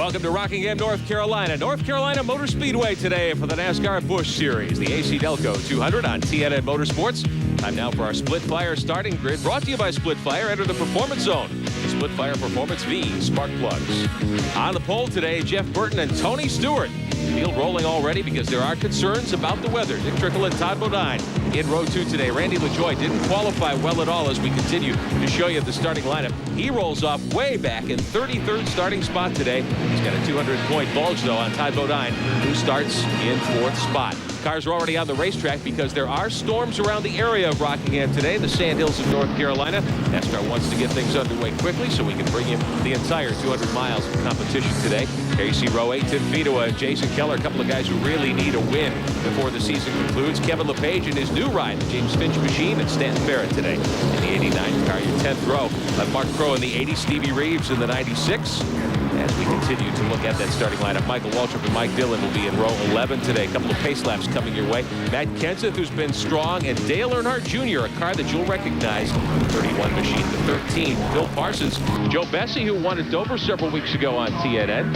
Welcome to Rockingham, North Carolina. North Carolina Motor Speedway today for the NASCAR Busch Series. The AC-Delco 200 on TNN Motorsports. Time now for our Split Fire starting grid. Brought to you by Split Fire. Enter the Performance Zone. Split Fire Performance V spark plugs. On the pole today, Jeff Burton and Tony Stewart. Field rolling already because there are concerns about the weather. Dick Trickle and Todd Bodine in row 2 today. Randy LaJoie didn't qualify well at all as we continue to show you the starting lineup. He rolls off way back in 33rd starting spot today. He's got a 200-point bulge, though, on Todd Bodine, who starts in 4th spot. Cars are already on the racetrack because there are storms around the area of Rockingham today, the Sandhills of North Carolina. NASCAR wants to get things underway quickly so we can bring you the entire 200 miles of competition today. Here you see row 8, Tim Fedowa and Jason Keller, a couple of guys who really need a win before the season concludes. Kevin LePage in his new ride, the James Finch machine, and Stanton Barrett today in the 89 car, your 10th row. Mark Crow in the 80, Stevie Reeves in the 96. As we continue to look at that starting lineup, Michael Waltrip and Mike Dillon will be in row 11 today. A couple of pace laps coming your way. Matt Kenseth, who's been strong, and Dale Earnhardt Jr., a car that you'll recognize. 31 machine to 13. Phil Parsons, Joe Bessie, who won at Dover several weeks ago on TNN.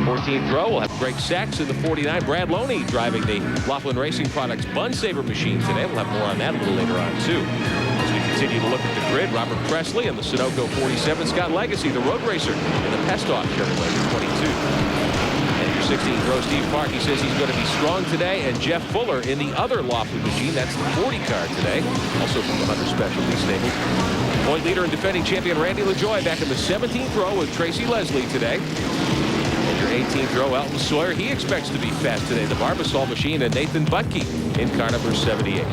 14th row, we'll have Greg Sachs in the 49. Brad Loney driving the Laughlin Racing Products Bun Saver machine today. We'll have more on that a little later on, too. As we continue to look at the grid, Robert Presley and the Sunoco 47. Scott Legacy, the road racer, in the Pestoff Chevrolet 22. And your 16th row, Steve Park, he says he's going to be strong today. And Jeff Fuller in the other Laughlin machine. That's the 40 car today, also from the Hunter Specialty stable. Point leader and defending champion Randy LaJoie back in the 17th row with Tracy Leslie today. And your 18th row, Elton Sawyer, he expects to be fast today. The Barbasol machine and Nathan Butke in car number 78.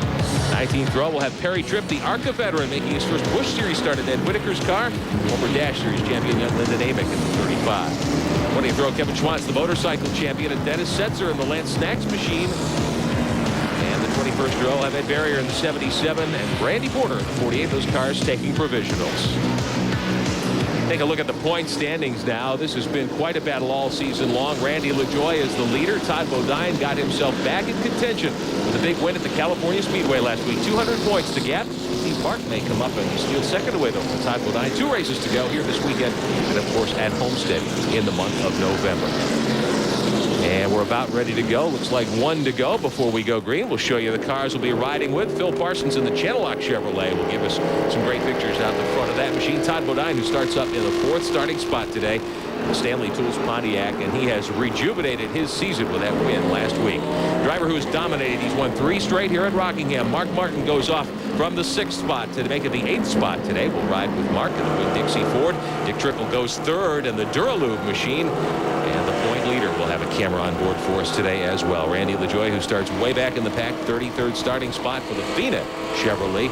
19th row, we'll have Perry Tripp, the ARCA veteran, making his first Busch Series start in Ed Whitaker's car. Former Dash Series champion Lyndon Amick in the 35. 20th row, Kevin Schwantz, the motorcycle champion, and Dennis Setzer in the Lance Snacks machine. And the 21st row, we'll have Ed Barrier in the 77 and Randy Porter in the 48. Those cars taking provisionals. Take a look at the point standings now. This has been quite a battle all season long. Randy LaJoie is the leader. Todd Bodine got himself back in contention with a big win at the California Speedway last week. 200 points to gap. Steve Park may come up and steal second away, though, from Todd Bodine. 2 races to go here this weekend, and, of course, at Homestead in the month of November. And we're about ready to go. Looks like 1 to go before we go green. We'll show you the cars we'll be riding with. Phil Parsons in the Channel Lock Chevrolet will give us some great pictures out the front of that machine. Todd Bodine, who starts up in the 4th starting spot today, the Stanley Tools Pontiac, and he has rejuvenated his season with that win last week. Driver who has dominated. He's won 3 straight here at Rockingham. Mark Martin goes off from the 6th spot to make it the 8th spot today. We'll ride with Mark in the Winn-Dixie Ford. Dick Trickle goes 3rd in the Duralube machine. And the point leader will have a camera on board for us today as well. Randy LaJoie, who starts way back in the pack, 33rd starting spot for the Fina Chevrolet.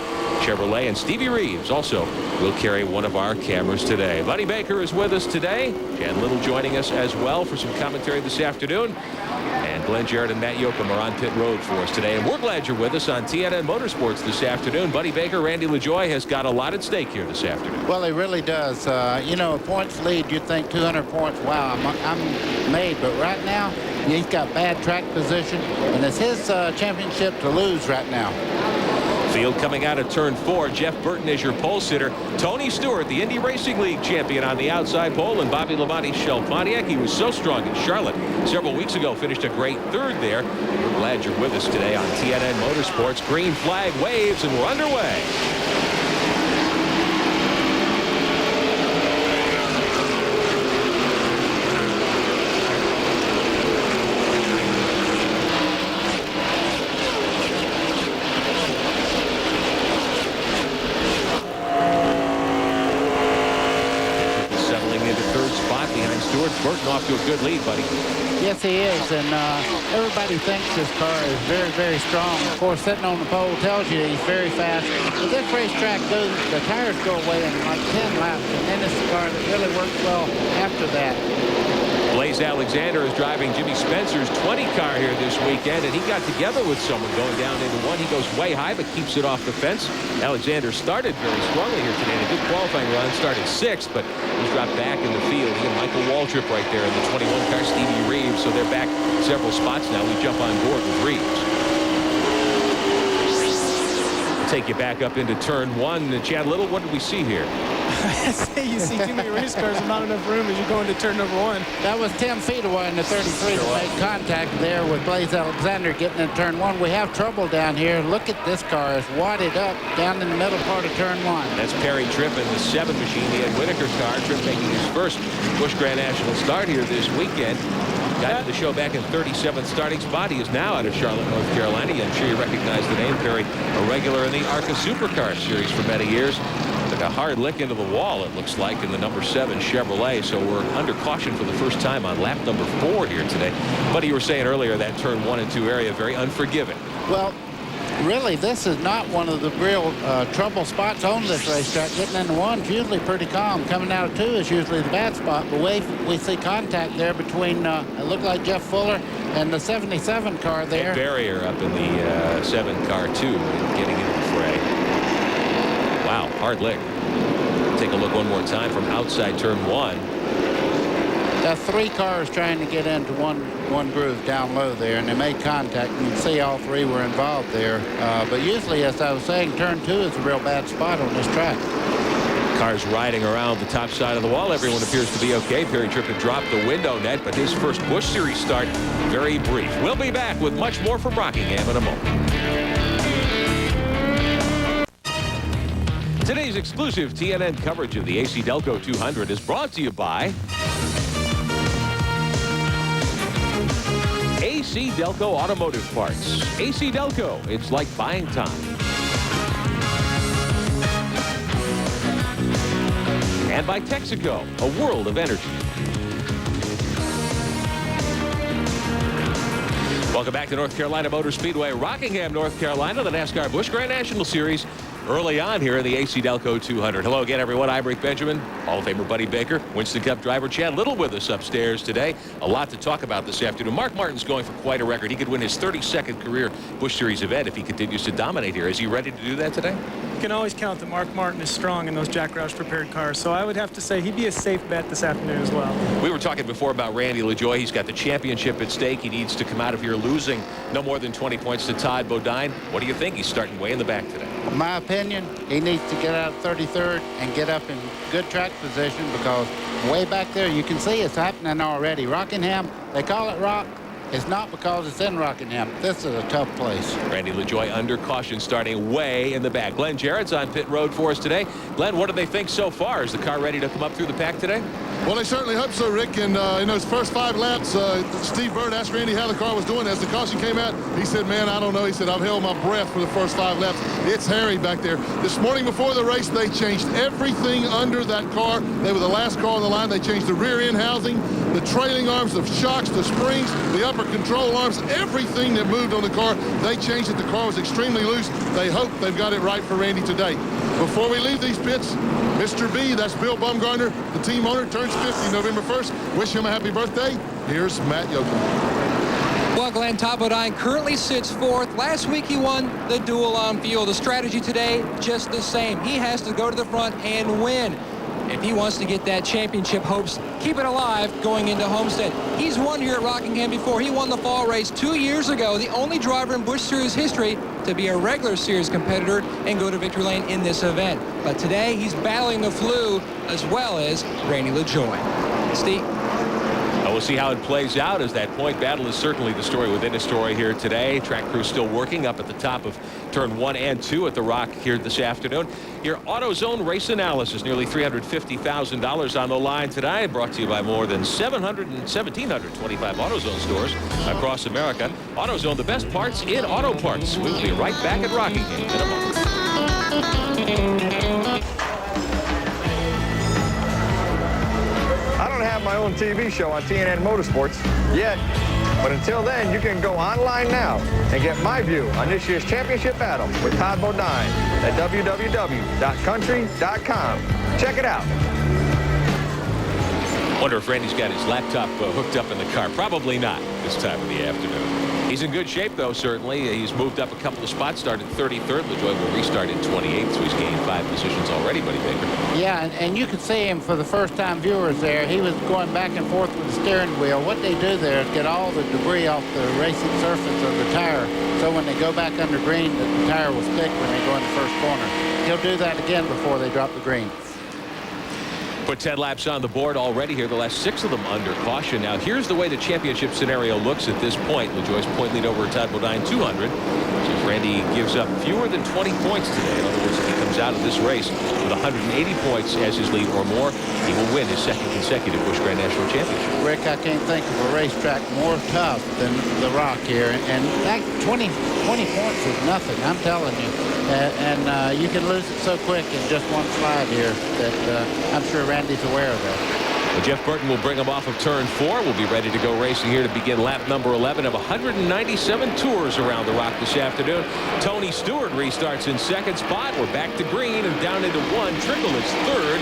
And Stevie Reeves also will carry one of our cameras today. Buddy Baker is with us today. Jan Little joining us as well for some commentary this afternoon. And Glenn Jarrett and Matt Yoakum are on pit road for us today. And we're glad you're with us on TNN Motorsports this afternoon. Buddy Baker, Randy LaJoie has got a lot at stake here this afternoon. Well, he really does. You know, a points lead, you'd think 200 points, wow, I'm made. But right now, he's got bad track position, and it's his championship to lose right now. Field coming out of turn 4. Jeff Burton is your pole sitter. Tony Stewart, the Indy Racing League champion, on the outside pole, and Bobby Labonte's Shell Pontiac. He was so strong in Charlotte several weeks ago, finished a great 3rd there. We're glad you're with us today on TNN Motorsports. Green flag waves, and we're underway. Burton off to a good lead, buddy. Yes, he is, and everybody thinks this car is very, very strong. Of course, sitting on the pole tells you he's very fast. But this racetrack the tires go away in like 10 laps, and then it's a car that really works well after that. Blaze Alexander is driving Jimmy Spencer's 20 car here this weekend, and he got together with someone going down into 1. He goes way high, but keeps it off the fence. Alexander started very strongly here today. A good qualifying run, started 6th, but he's dropped back in the field. He and Michael Waltrip right there in the 21 car, Stevie Reeves, so they're back several spots now. We jump on board with Reeves. Take you back up into turn 1. Chad Little, what did we see here? You see too many race cars and not enough room as you go into turn number 1. That was 10 feet away in the 33 that made contact there with Blaze Alexander getting in turn 1. We have trouble down here. Look at this car. It's wadded up down in the middle part of turn 1. That's Perry Tripp in the 7 machine. He had Whitaker's car. Tripp making his first Busch Grand National start here this weekend. Got to the show back in 37th starting spot. He is now out of Charlotte, North Carolina. I'm sure you recognize the name. Perry, a regular in the ARCA Supercar Series for many years. Took a hard lick into the wall, it looks like, in the number 7 Chevrolet. So we're under caution for the first time on lap number 4 here today. But you were saying earlier that turn 1 and 2 area very unforgiving. Well, really, this is not one of the real trouble spots on this racetrack. Getting into 1's usually pretty calm. Coming out of 2 is usually the bad spot. But we see contact there between, it looked like Jeff Fuller and the 77 car there. A barrier up in the 7 car, too, getting into the fray. Wow, hard lick. Take a look one more time from outside turn 1. That's 3 cars trying to get into one groove down low there, and they made contact. You can see all 3 were involved there. But usually, as I was saying, turn 2 is a real bad spot on this track. Cars riding around the top side of the wall. Everyone appears to be okay. Perry Tripp had dropped the window net, but his first Busch Series start, very brief. We'll be back with much more from Rockingham in a moment. Today's exclusive TNN coverage of the AC-Delco 200 is brought to you by AC-Delco Automotive Parts. AC-Delco, it's like buying time. And by Texaco, a world of energy. Welcome back to North Carolina Motor Speedway, Rockingham, North Carolina, the NASCAR Busch Grand National Series. Early on here in the AC-Delco 200. Hello again, everyone. I'm Rick Benjamin, Hall of Famer Buddy Baker, Winston Cup driver Chad Little with us upstairs today. A lot to talk about this afternoon. Mark Martin's going for quite a record. He could win his 32nd career Busch Series event if he continues to dominate here. Is he ready to do that today? You can always count that Mark Martin is strong in those Jack Roush prepared cars, so I would have to say he'd be a safe bet this afternoon as well. We were talking before about Randy LaJoie. He's got the championship at stake. He needs to come out of here losing no more than 20 points to Todd Bodine. What do you think? He's starting way in the back today. In my opinion, he needs to get out of 33rd and get up in good track position, because way back there you can see it's happening already. Rockingham, they call it rock. It's not because it's in Rockingham. This is a tough place. Randy LaJoie under caution, starting way in the back. Glenn Jarrett's on pit road for us today. Glenn, what do they think so far? Is the car ready to come up through the pack today? Well, they certainly hope so, Rick. And in those first 5 laps, Steve Bird asked Randy how the car was doing. As the caution came out, he said, man, I don't know. He said, I've held my breath for the first 5 laps. It's hairy back there. This morning before the race, they changed everything under that car. They were the last car on the line. They changed the rear end housing, the trailing arms, the shocks, the springs, the upper control arms, everything that moved on the car. They changed it. The car was extremely loose. They hope they've got it right for Randy today. Before we leave these pits, Mr. B, that's Bill Bumgarner, the team owner, turns 50 November 1st. Wish him a happy birthday. Here's Matt Yoakum. Well, Glenn, Todd Bodine currently sits 4th. Last week he won the duel on fuel. The strategy today, just the same. He has to go to the front and win if he wants to get that championship hopes, keep it alive going into Homestead. He's won here at Rockingham before. He won the fall race 2 years ago, the only driver in Busch Series history to be a regular series competitor and go to victory lane in this event. But today he's battling the flu as well as Randy LaJoie. Steve? We'll see how it plays out, as that point battle is certainly the story within a story here today. Track crew still working up at the top of turn 1 and 2 at the Rock here this afternoon. Your AutoZone race analysis, nearly $350,000 on the line today, brought to you by more than 1,725 AutoZone stores across America. AutoZone, the best parts in auto parts. We'll be right back at Rockingham in a moment. I don't have my own TV show on TNN Motorsports yet, but until then, you can go online now and get my view on this year's championship battle with Todd Bodine at www.country.com. Check it out. Wonder if Randy's got his laptop hooked up in the car. Probably not this time of the afternoon. He's in good shape, though, certainly. He's moved up a couple of spots, started 33rd. LaJoie will restart in 28th, so he's gained 5 positions already, Buddy Baker. Yeah, and you could see him for the first-time viewers there. He was going back and forth with the steering wheel. What they do there is get all the debris off the racing surface of the tire, so when they go back under green, the tire will stick when they go in the first corner. He'll do that again before they drop the green. Put 10 laps on the board already here, the last 6 of them under caution. Now here's the way the championship scenario looks at this point. LaJoie's point lead over Todd Bodine 200. So if Randy gives up fewer than 20 points today, in other words, if he comes out of this race with 180 points as his lead or more, he will win his second consecutive Busch Grand National Championship. Rick, I can't think of a racetrack more tough than the Rock here. And that 20 points is nothing, I'm telling you. You can lose it so quick in just one slide here that I'm sure Randy's aware of that. Well, Jeff Burton will bring him off of turn 4. We'll be ready to go racing here to begin lap number 11 of 197 tours around the Rock this afternoon. Tony Stewart restarts in second spot. We're back to green and down into 1. Trickle is third.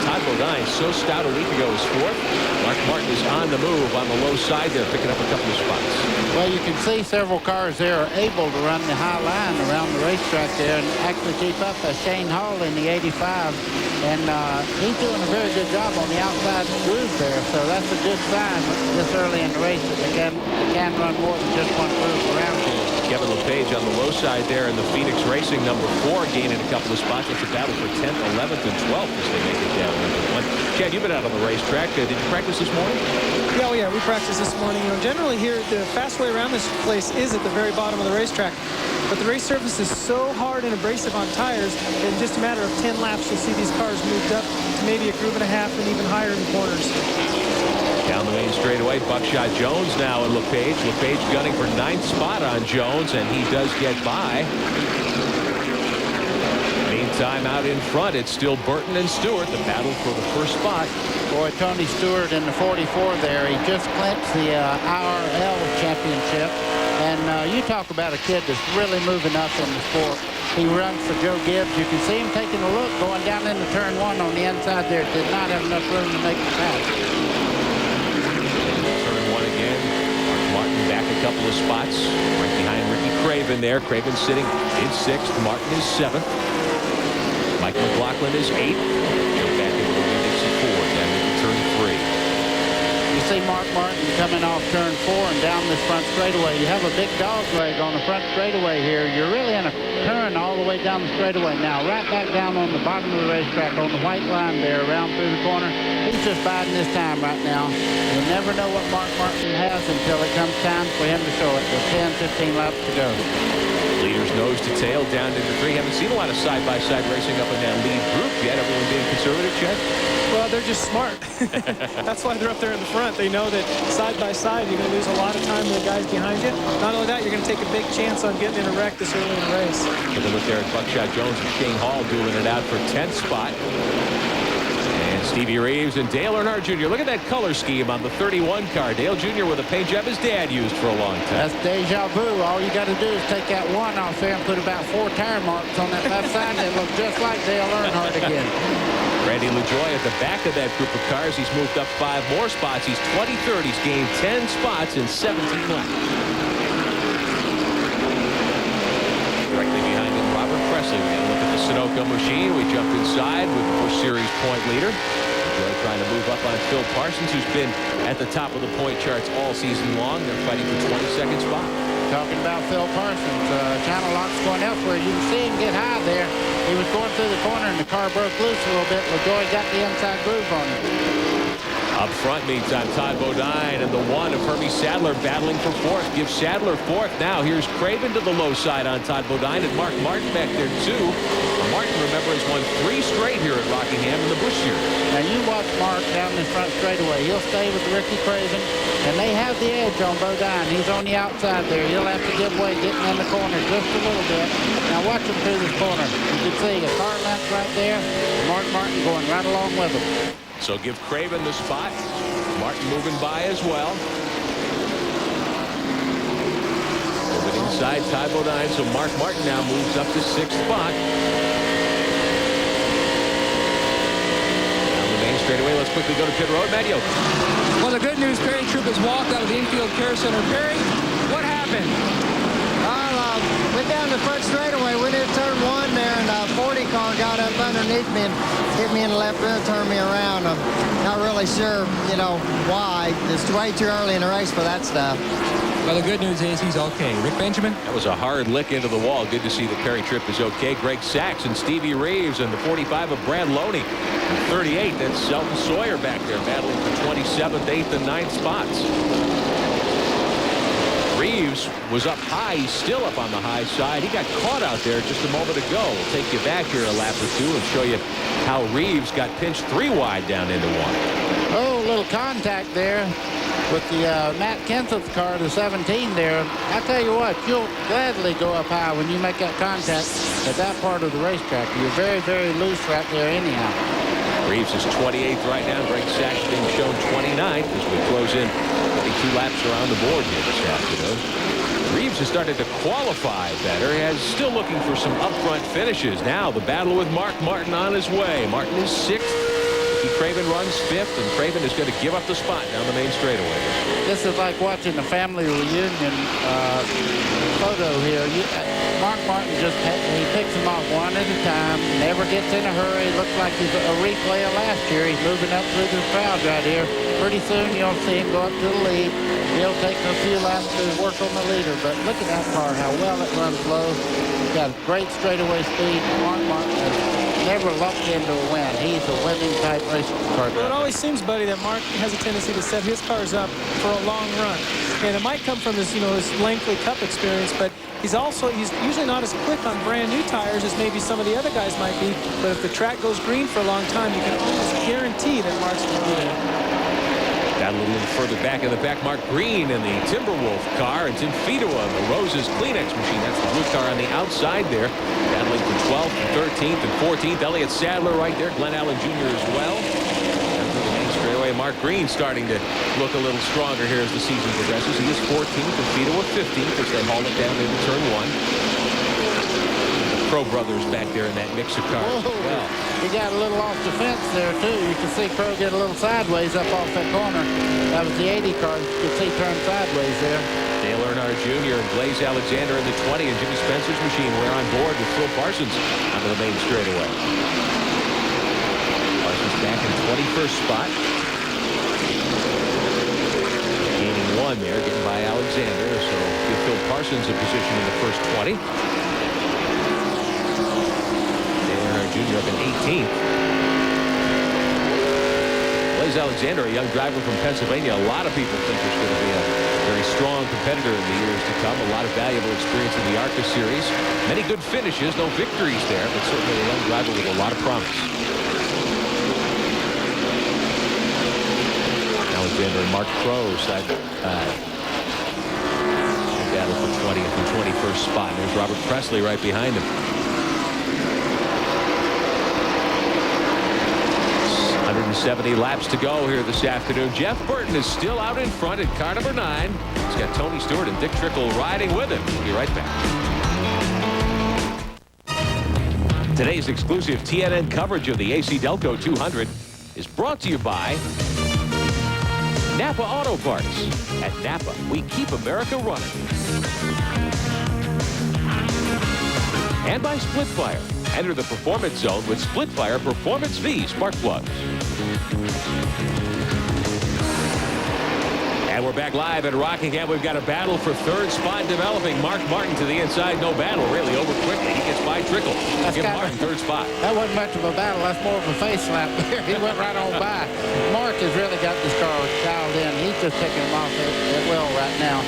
Todd Bodine, so stout a week ago, is 4th. Mark Martin is on the move on the low side there, picking up a couple of spots. Well, you can see several cars there are able to run the high line around the racetrack there and actually keep up. Shane Hall in the 85. And he's doing a very good job on the outside groove there. So that's a good sign this early in the race that they can run more than just one groove around here. Kevin LePage on the low side there in the Phoenix Racing number 4, gaining a couple of spots. It's a battle for 10th, 11th, and 12th as they make it down number 1. Chad, you've been out on the racetrack. Did you practice this morning? Yeah, we practiced this morning. You know, generally here, the fast way around this place is at the very bottom of the racetrack. But the race surface is so hard and abrasive on tires, in just a matter of 10 laps, you'll see these cars moved up to maybe a groove and a half and even higher in corners. Down the main straightaway, Buckshot Jones now and LePage. LePage gunning for 9th spot on Jones, and he does get by. Meantime, out in front, it's still Burton and Stewart, the battle for the first spot. Boy, Tony Stewart in the 44 there. He just clinched the IRL championship. And you talk about a kid that's really moving up in the sport. He runs for Joe Gibbs. You can see him taking a look going down into turn 1 on the inside there. Did not have enough room to make the pass. Turn 1 again. Mark Martin back a couple of spots. Right behind Ricky Craven there. Craven sitting in 6th. Martin is 7th. Mike McLaughlin is 8th. Joe back into the lead at 4. Down into turn 3. You see Mark Martin coming off turn 4 and down this front straightaway. You have a big dog leg on the front straightaway here. You're really in a turn all the way down the straightaway now. Right back down on the bottom of the racetrack on the white line there around through the corner. He's just biding his time right now. You'll never know what Mark Martin has until it comes time for him to show it. With 10, 15 laps to go. Leaders nose to tail down into 3. Haven't seen a lot of side-by-side racing up in that lead group yet. Everyone being conservative, Chad? Well, they're just smart. That's why they're up there in the front. They know that side by side, you're going to lose a lot of time with the guys behind you. Not only that, you're going to take a big chance on getting in a wreck this early in the race. Take a look there at Buckshot Jones and Shane Hall dueling it out for 10th spot. And Stevie Reeves and Dale Earnhardt Jr. Look at that color scheme on the 31 car. Dale Jr. with a paint job his dad used for a long time. That's deja vu. All you got to do is take that 1 off there and put about 4 tire marks on that left side, and it looks just like Dale Earnhardt again. Randy LaJoie at the back of that group of cars. He's moved up 5 more spots. He's 23rd. He's gained 10 spots in 17 laps. Directly behind him, Robert Presley. We got a look at the Sunoco machine. We jumped inside with the Busch Series point leader. LaJoie trying to move up on Phil Parsons, who's been at the top of the point charts all season long. They're fighting for 22nd spot. Talking about Phil Parsons, channel lock's going elsewhere. You can see him get high there. He was going through the corner and the car broke loose a little bit. LaJoie got the inside groove on him. Up front, meantime, Todd Bodine and the 1 of Hermie Sadler battling for 4th. Gives Sadler 4th now. Here's Craven to the low side on Todd Bodine and Mark Martin back there too. Martin, remember, has won 3 straight here at Rockingham in the Busch Series. Now you watch Mark down this front straightaway. He'll stay with Ricky Craven, and they have the edge on Bodine. He's on the outside there. He'll have to give way getting in the corner just a little bit. Now watch him through this corner. You can see a car length right there. Mark Martin going right along with him. So give Craven the spot. Martin moving by as well. Moving inside Todd Bodine, so Mark Martin now moves up to 6th spot. Down the main straightaway, let's quickly go to pit road. Matt Yoakum. Well, the good news, Perry Troop has walked out of the infield care center. Perry, what happened? Went down the front straightaway. We did turn 1 there, and a 40 car got up underneath me and hit me in the left rear, turned me around. I'm not really sure, why. It's way too early in the race for that stuff. Well, the good news is he's okay. Rick Benjamin? That was a hard lick into the wall. Good to see that Perry Tripp is okay. Greg Sachs and Stevie Reeves and the 45 of Brad Loney. 38, that's Selton Sawyer back there battling for 27th, 8th, and 9th spots. Reeves was up high. He's still up on the high side. He got caught out there just a moment ago. We'll take you back here a lap or two and show you how Reeves got pinched 3 wide down into 1. Oh, a little contact there with the Matt Kenseth's car, the 17 there. I tell you what, you'll gladly go up high when you make that contact at that part of the racetrack. You're very, very loose right there anyhow. Reeves is 28th right now. Greg Sachs being shown 29th as we close in 22 laps around the board here this afternoon. Reeves has started to qualify better. He is still looking for some upfront finishes. Now the battle with Mark Martin on his way. Martin is 6th. Craven runs 5th, and Craven is going to give up the spot down the main straightaway. This is like watching a family reunion photo here. Mark Martin he picks them off one at a time, never gets in a hurry. Looks like he's a replay of last year. He's moving up through the crowd right here. Pretty soon you'll see him go up to the lead. He'll take a few laps to work on the leader, but look at that car, how well it runs low. He's got great straightaway speed. Mark Martin has never lucked into a win. He's a winning type race car driver. Well, it always seems, buddy, that Mark has a tendency to set his cars up for a long run. And it might come from his, his lengthy Cup experience, but he's usually not as quick on brand new tires as maybe some of the other guys might be. But if the track goes green for a long time, you can almost guarantee that Mark's going to be there. Got a little further back in the back, Mark Green in the Timberwolf car, and Tim Fidoa in the Rose's Kleenex machine. That's the blue car on the outside there. Battling for 12th, 13th, and 14th. Elliott Sadler right there. Glenn Allen Jr. as well. After the main straightaway, Mark Green starting to look a little stronger here as the season progresses. He is 14th, and Fidoa 15th as they haul it down into turn 1. Pro brothers back there in that mix of cars as well. He got a little off the fence there, too. You can see Crow get a little sideways up off that corner. That was the 80 car. You could see turn sideways there. Dale Earnhardt Jr. and Blaze Alexander in the 20, and Jimmy Spencer's machine. We're on board with Phil Parsons onto the main straightaway. Parsons back in 21st spot. Gaining 1 there, getting by Alexander. So give Phil Parsons a position in the first 20. Jr. up in 18th. Blaze Alexander, a young driver from Pennsylvania. A lot of people think he's going to be a very strong competitor in the years to come. A lot of valuable experience in the ARCA series. Many good finishes, no victories there, but certainly a young driver with a lot of promise. Alexander and Mark Crow side battle for 20th and 21st spot. And there's Robert Presley right behind him. 170 laps to go here this afternoon. Jeff Burton is still out in front in car number 9. He's got Tony Stewart and Dick Trickle riding with him. We'll be right back. Today's exclusive TNN coverage of the AC-Delco 200 is brought to you by Napa Auto Parts. At Napa, we keep America running. And by Split Fire. Enter the performance zone with Split Fire Performance V spark plugs. And we're back live at Rockingham. We've got a battle for 3rd spot developing. Mark Martin to the inside. No battle really over quickly. He gets by Trickle. Give Martin 3rd spot. That wasn't much of a battle. That's more of a face slap there. He went right on by. Mark has really got this car dialed in. He's just picking him off at will right now.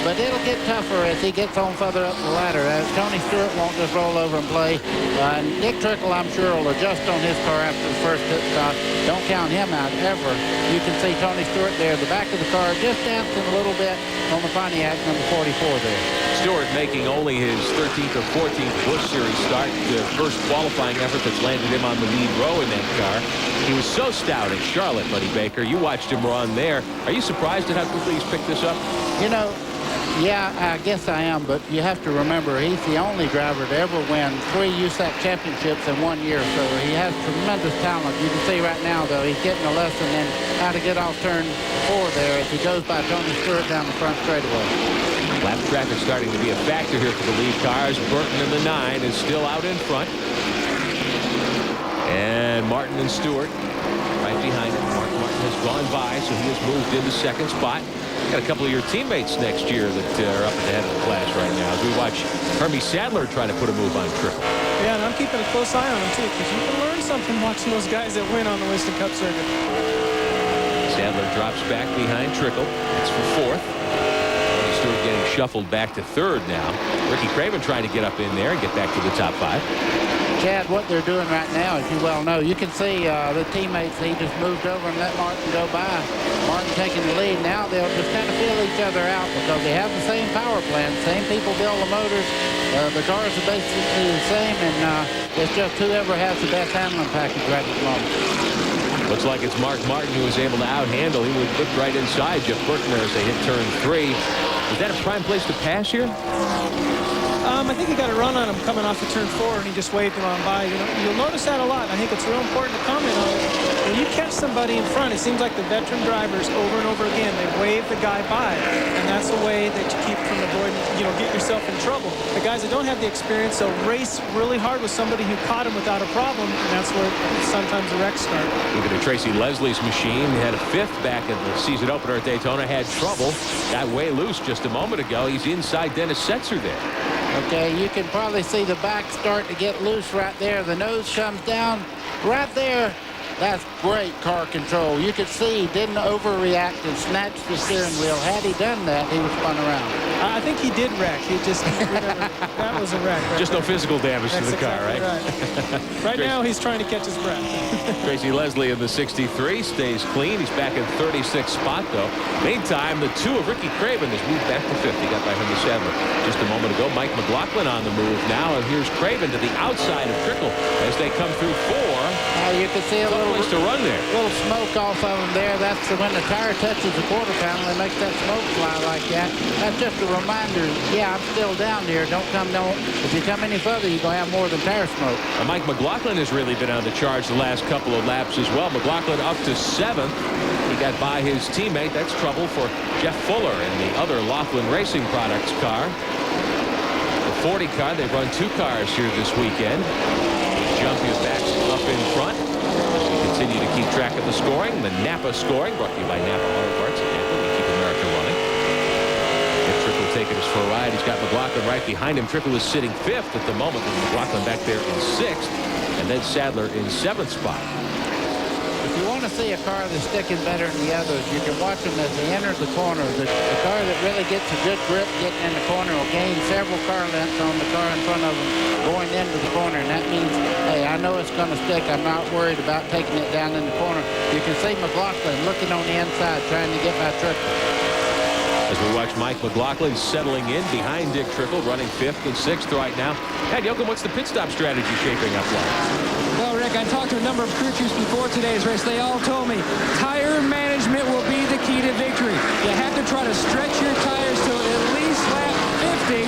But it'll get tougher as he gets on further up the ladder. Tony Stewart won't just roll over and play. And Dick Trickle, I'm sure, will adjust on his car after the first pit stop. Don't count him out ever. You can see Tony Stewart there, the back of the car, just dancing a little bit on the Pontiac number 44 there. Stewart making only his 13th or 14th Busch Series start, the first qualifying effort that's landed him on the lead row in that car. He was so stout at Charlotte, Buddy Baker. You watched him run there. Are you surprised at how quickly he's picked this up? You know, yeah, I guess I am, but you have to remember he's the only driver to ever win 3 USAC championships in 1 year, so he has tremendous talent. You can see right now, though, he's getting a lesson in how to get off turn 4 there as he goes by Tony Stewart down the front straightaway. Lap traffic starting to be a factor here for the lead cars. Burton in the 9 is still out in front. And Martin and Stewart right behind him. Martin has gone by, so he has moved into 2nd spot. Got a couple of your teammates next year that are up at the head of the class right now as we watch Hermie Sadler try to put a move on Trickle. Yeah, and I'm keeping a close eye on him, too, because you can learn something watching those guys that win on the Winston Cup circuit. Sadler drops back behind Trickle. That's for fourth. Tony Stewart getting shuffled back to third now. Ricky Craven trying to get up in there and get back to the top 5. Chad, what they're doing right now, as you well know, you can see the teammates, he just moved over and let Martin go by. Martin taking the lead. Now they'll just kind of feel each other out because they have the same power plant, same people build the motors. The cars are basically the same, and it's just whoever has the best handling package right at the moment. Looks like it's Mark Martin who was able to outhandle. He would look right inside Jeff Burtner as they hit turn 3. Is that a prime place to pass here? I think he got a run on him coming off of turn 4, and he just waved him on by. You know, you'll notice that a lot. I think it's real important to comment on it. When you catch somebody in front, it seems like the veteran drivers over and over again, they wave the guy by, and that's a way that you keep from avoiding, you know, get yourself in trouble. The guys that don't have the experience, they'll race really hard with somebody who caught him without a problem, and that's where sometimes the wrecks start. Look at Tracy Leslie's machine. He had a 5th back in the season opener at Daytona. Had trouble. Got way loose just a moment ago. He's inside Dennis Setzer there. Okay, you can probably see the back start to get loose right there. The nose comes down right there. That's great car control. You could see he didn't overreact and snatch the steering wheel. Had he done that, he was spun around. I think he did wreck. He just, remember, that was a wreck. Right just there. no physical damage That's to the car, exactly right? Right now, he's trying to catch his breath. Tracy Leslie in the 63 stays clean. He's back in 36th spot, though. Meantime, the 2 of Ricky Craven has moved back to 5th. He got by Hermie Sadler just a moment ago. Mike McLaughlin on the move now, and here's Craven to the outside of Trickle as they come through 4. You can see a little place to run there. Little smoke off of them there. That's when the tire touches the quarter panel, it makes that smoke fly like that. That's just a reminder. Yeah, I'm still down here. Don't come no. If you come any further, you're gonna have more than tire smoke. Mike McLaughlin has really been on the charge the last couple of laps as well. McLaughlin up to 7th. He got by his teammate. That's trouble for Jeff Fuller in the other Laughlin Racing Products car. The 40 car. They've run 2 cars here this weekend. Jumpy back up in front. We continue to keep track of the scoring. The Napa scoring brought to you by Napa Auto Parts in Napa. We keep America running. If Trickle taking us for a ride. He's got McLaughlin right behind him. Trickle is sitting 5th at the moment with McLaughlin back there in 6th. And then Sadler in 7th spot. If you want to see a car that's sticking better than the others, you can watch them as they enter the corner. The car that really gets a good grip getting in the corner will gain several car lengths on the car in front of them going into the corner. And that means, hey, I know it's going to stick. I'm not worried about taking it down in the corner. You can see McLaughlin looking on the inside trying to get by Trickle. As we watch Mike McLaughlin settling in behind Dick Trickle, running 5th and 6th right now. Pat Yoakum, what's the pit stop strategy shaping up like? Well, Rick, I talked to a number of crew chiefs before today's race. They all told me tire management will be the key to victory. You have to try to stretch your tires to at least lap 50,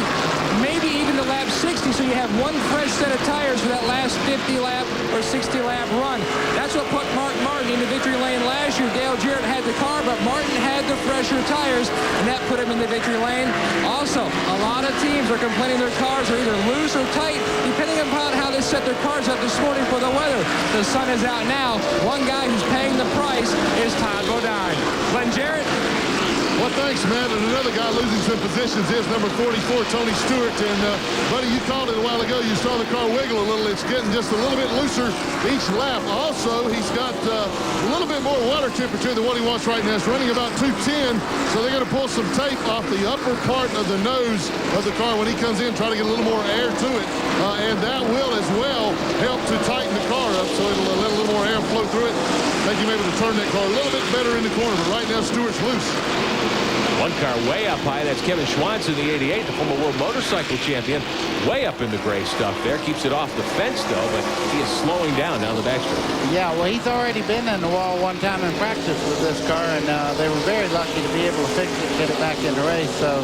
maybe even to lap 60, so you have one fresh set of tires for that last 50 lap or 60 lap run. That's what put Mark Martin in the victory lane last year. Dale Jarrett had the car, but Martin had the fresher tires, and that put him in the victory lane. Also, a lot of teams are complaining their cars are either loose or tight, depending upon how they set their cars up this morning for the weather. The sun is out now. One guy who's paying the price is Todd Bodine. Glenn Jarrett. Well, thanks, Matt. And another guy losing some positions is number 44, Tony Stewart. And, buddy, you called it a while ago. You saw the car wiggle a little. It's getting just a little bit looser each lap. Also, he's got a little bit more water temperature than what he wants right now. It's running about 210, so they're going to pull some tape off the upper part of the nose of the car when he comes in, try to get a little more air to it. And that will, as well, help to tighten the car up so it'll let a little more air flow through it, make him able to turn that car a little bit better in the corner. But right now, Stewart's loose. One car way up high. That's Kevin Schwantz in the 88, the former world motorcycle champion. Way up in the gray stuff there. Keeps it off the fence, though, but he is slowing down the backstretch. Yeah, well, he's already been in the wall one time in practice with this car, and they were very lucky to be able to fix it and get it back in the race. So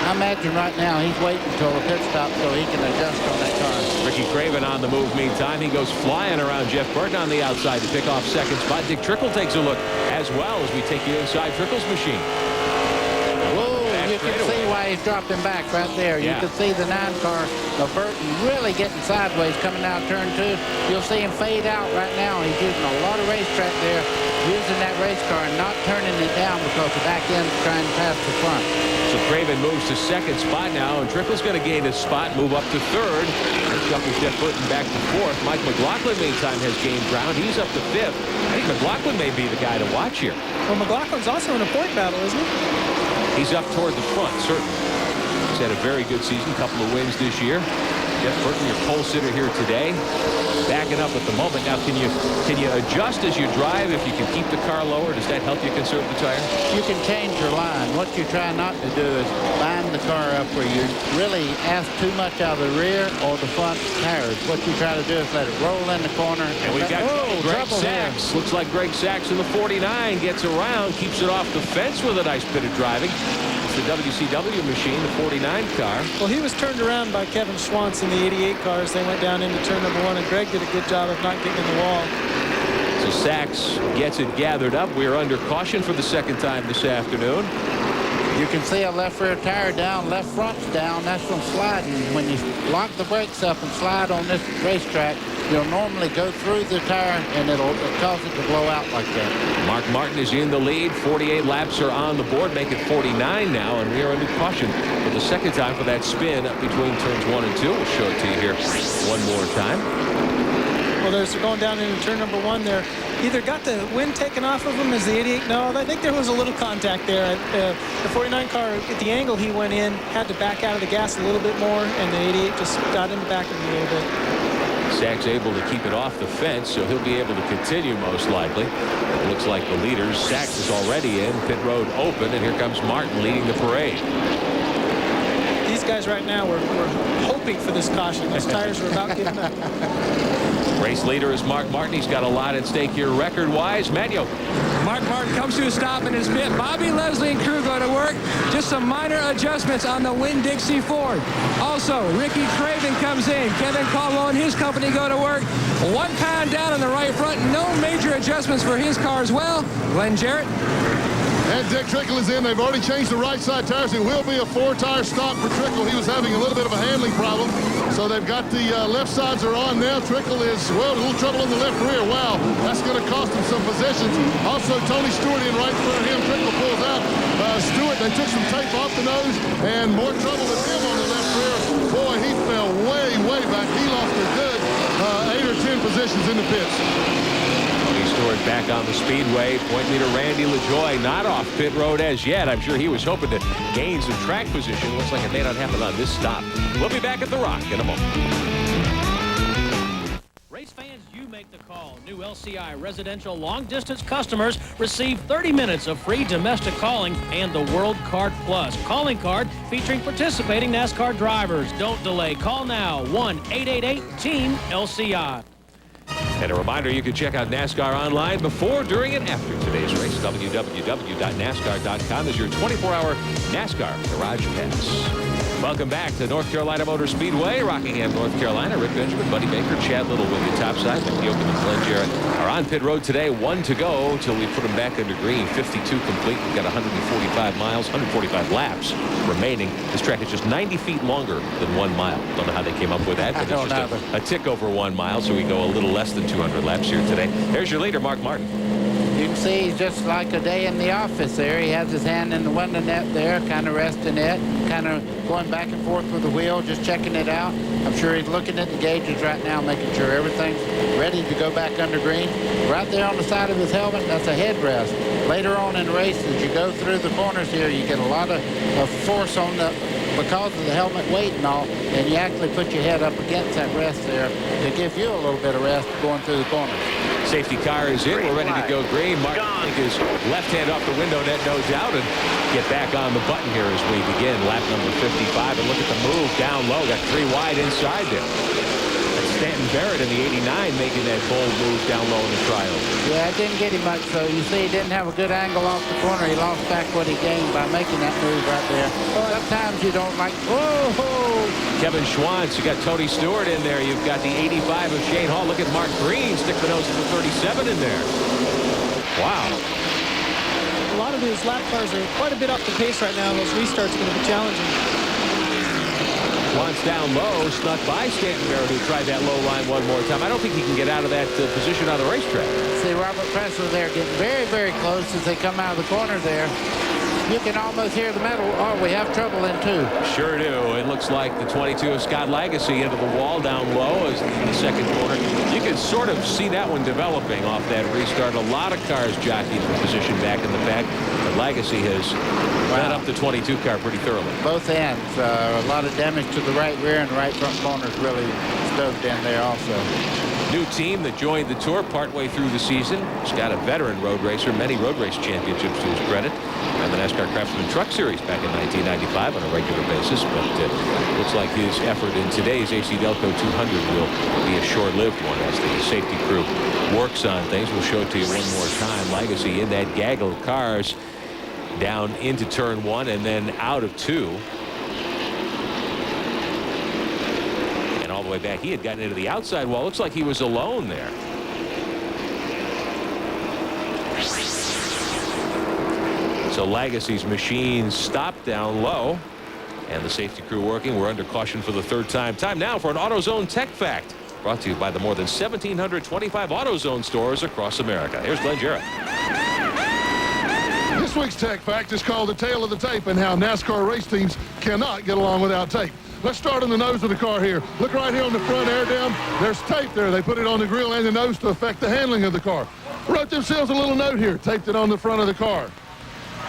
I imagine right now he's waiting until the pit stop so he can adjust on that car. Ricky Craven on the move meantime. He goes flying around Jeff Burton on the outside to pick off second spot. Dick Trickle takes a look as well as we take you inside Trickle's machine. You can see why he's dropping back right there. You can see the 9 car of Burton really getting sideways coming out turn 2. You'll see him fade out right now. He's using a lot of racetrack there. using that race car and not turning it down because the back end's trying to pass the front. So Craven moves to second spot now, and Trickle's going to gain his spot, move up to third. And shuffles Jeff Burton back to fourth. Mike McLaughlin, meantime, has gained ground. He's up to fifth. I think McLaughlin may be the guy to watch here. Well, McLaughlin's also in a point battle, isn't he? He's up toward the front, certainly. He's had a very good season, couple of wins this year. Jeff Burton, your pole sitter here today, backing up at the moment. Now, can you adjust as you drive if you can keep the car lower? Does that help you conserve the tire? You can change your line. What you try not to do is line the car up where you really ask too much out of the rear or the front tires. What you try to do is let it roll in the corner. And we've got Greg Sachs. Looks like Greg Sachs in the 49 gets around, keeps it off the fence with a nice bit of driving. The WCW machine, the 49 car. Well, he was turned around by Kevin Schwantz in the 88 cars. They went down into turn number 1, and Greg did a good job of not getting in the wall. So Sachs gets it gathered up. We are under caution for the second time this afternoon. You can see a left rear tire down, left front's down. That's from sliding. When you lock the brakes up and slide on this racetrack, you'll normally go through the tire and it'll cause it to blow out like that. Mark Martin is in the lead. 48 laps are on the board, make it 49 now, and we are under caution for the second time for that spin up between turns 1 and 2. We'll show it to you here one more time. Well, they're going down into turn number 1 there. Either got the wind taken off of him as the 88. No, I think there was a little contact there. The 49 car, at the angle he went in, had to back out of the gas a little bit more, and the 88 just got in the back of him a little bit. Sachs able to keep it off the fence, so he'll be able to continue most likely. It looks like the leaders. Sachs is already in. Pit road open, and here comes Martin leading the parade. These guys right now were hoping for this caution. Those tires were about giving up. Race leader is Mark Martin. He's got a lot at stake here record-wise. Matt Yoakum. Mark Martin comes to a stop in his pit. Bobby Leslie and crew go to work. Just some minor adjustments on the Winn-Dixie Ford. Also, Ricky Craven comes in. Kevin Caldwell and his company go to work. 1 pound down on the right front. No major adjustments for his car as well. Glenn Jarrett. And Dick Trickle is in. They've already changed the right side tires. It will be a 4-tire stop for Trickle. He was having a little bit of a handling problem. So they've got the left sides are on now. Trickle is, well, a little trouble in the left rear. Wow, that's going to cost him some positions. Also, Tony Stewart in right in front of him. Trickle pulls out. Stewart, they took some tape off the nose, and more trouble with him on the left rear. Boy, he fell way, way back. He lost a good 8 or 10 positions in the pits. Stewart back on the speedway. Point leader Randy LaJoie not off pit road as yet. I'm sure he was hoping to gain some track position. Looks like it may not happen on this stop. We'll be back at the Rock in a moment. Race fans, you make the call. New LCI residential long-distance customers receive 30 minutes of free domestic calling and the World Card Plus calling card featuring participating NASCAR drivers. Don't delay. Call now. 1-888-TEAM-LCI. And a reminder, you can check out NASCAR online before, during, and after today's race. www.nascar.com is your 24-hour NASCAR Garage Pass. Welcome back to North Carolina Motor Speedway, Rockingham, North Carolina. Rick Benjamin, Buddy Baker, Chad Little with you topside. Mick Yoakum and Glenn Jarrett are on pit road today. 1 to go till we put them back under green. 52 complete. We've got 145 miles, 145 laps remaining. This track is just 90 feet longer than 1 mile. Don't know how they came up with that, but it's just a tick over 1 mile, so we go a little less than 200 laps here today. There's your leader, Mark Martin. You can see he's just like a day in the office there. He has his hand in the window net there, kind of resting it, kind of going back and forth with the wheel, just checking it out. I'm sure he's looking at the gauges right now, making sure everything's ready to go back under green. Right there on the side of his helmet, that's a headrest. Later on in the race, as you go through the corners here, you get a lot of force on the because of the helmet weight and all, and you actually put your head up against that rest there to give you a little bit of rest going through the corners. Safety car is in. We're ready to go green. Martin take his left hand off the window net, no doubt, and get back on the button here as we begin lap number 55. And look at the move down low. Got 3 wide inside there. That's Stanton Barrett in the 89 making that bold move down low in the trials. Yeah, it didn't get him much, so you see he didn't have a good angle off the corner. He lost back what he gained by making that move right there. Sometimes you don't like, whoa! Kevin Schwantz, you got Tony Stewart in there. You've got the 85 of Shane Hall. Look at Mark Green, stick the nose of the 37 in there. Wow. A lot of these lap cars are quite a bit off the pace right now. Those restarts are going to be challenging. Wants down low, snuck by Stanton Merritt, who tried that low line one more time. I don't think he can get out of that position on the racetrack. See Robert Pressler there getting very, very close as they come out of the corner there. You can almost hear the metal. Oh, we have trouble in 2. Sure do. It looks like the 22 of Scott Lagasse into the wall down low is in the second corner. You can sort of see that one developing off that restart. A lot of cars jockeying for position back in the back, but Lagasse has bent up the 22 car pretty thoroughly. Both ends. A lot of damage to the right rear, and the right front corners really stoved in there also. New team that joined the tour partway through the season. He's got a veteran road racer, many road race championships to his credit, and the NASCAR Craftsman Truck Series back in 1995 on a regular basis. But looks like his effort in today's AC-Delco 200 will be a short-lived one as the safety crew works on things. We'll show it to you one more time. Lagasse in that gaggle of cars down into turn 1 and then out of 2. All the way back, he had gotten into the outside wall. Looks like he was alone there. So Lagasse's machine stopped down low, and the safety crew working. We're under caution for the 3rd time. Time now for an AutoZone Tech Fact, brought to you by the more than 1,725 AutoZone stores across America. Here's Glenn Jarrett. This week's Tech Fact is called The Tale of the Tape and how NASCAR race teams cannot get along without tape. Let's start on the nose of the car here. Look right here on the front air dam. There's tape there. They put it on the grill and the nose to affect the handling of the car. Wrote themselves a little note here, taped it on the front of the car.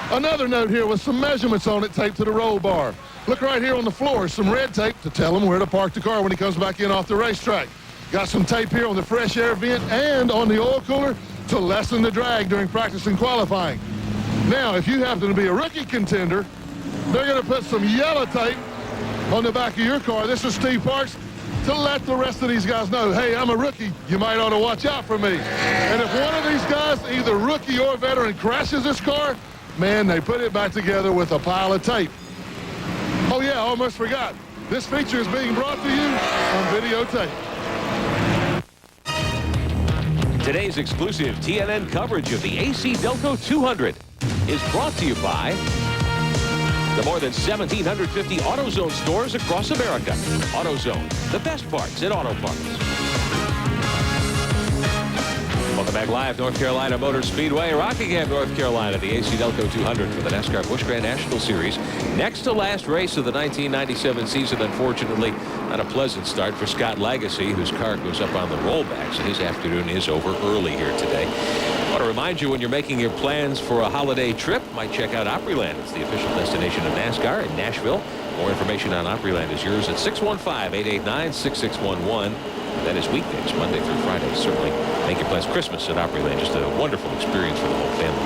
Another note here with some measurements on it taped to the roll bar. Look right here on the floor, some red tape to tell him where to park the car when he comes back in off the racetrack. Got some tape here on the fresh air vent and on the oil cooler to lessen the drag during practice and qualifying. Now, if you happen to be a rookie contender, they're going to put some yellow tape on the back of your car. This is Steve Parks to let the rest of these guys know, hey, I'm a rookie. You might ought to watch out for me. And if one of these guys, either rookie or veteran, crashes this car, man, they put it back together with a pile of tape. Oh, yeah, I almost forgot. This feature is being brought to you on videotape. Today's exclusive TNN coverage of the AC-Delco 200 is brought to you by the more than 1,750 AutoZone stores across America. AutoZone, the best parts in auto parts. Welcome back live, North Carolina Motor Speedway, Rockingham, North Carolina, the AC-Delco 200 for the NASCAR Busch Grand National Series. Next to last race of the 1997 season, unfortunately, not a pleasant start for Scott Lagasse, whose car goes up on the rollback, so his afternoon is over early here today. I want to remind you, when you're making your plans for a holiday trip, might check out Opryland. It's the official destination of NASCAR in Nashville. More information on Opryland is yours at 615-889-6611. That is weekdays, Monday through Friday. Certainly make your plans. Christmas at Opryland, just a wonderful experience for the whole family.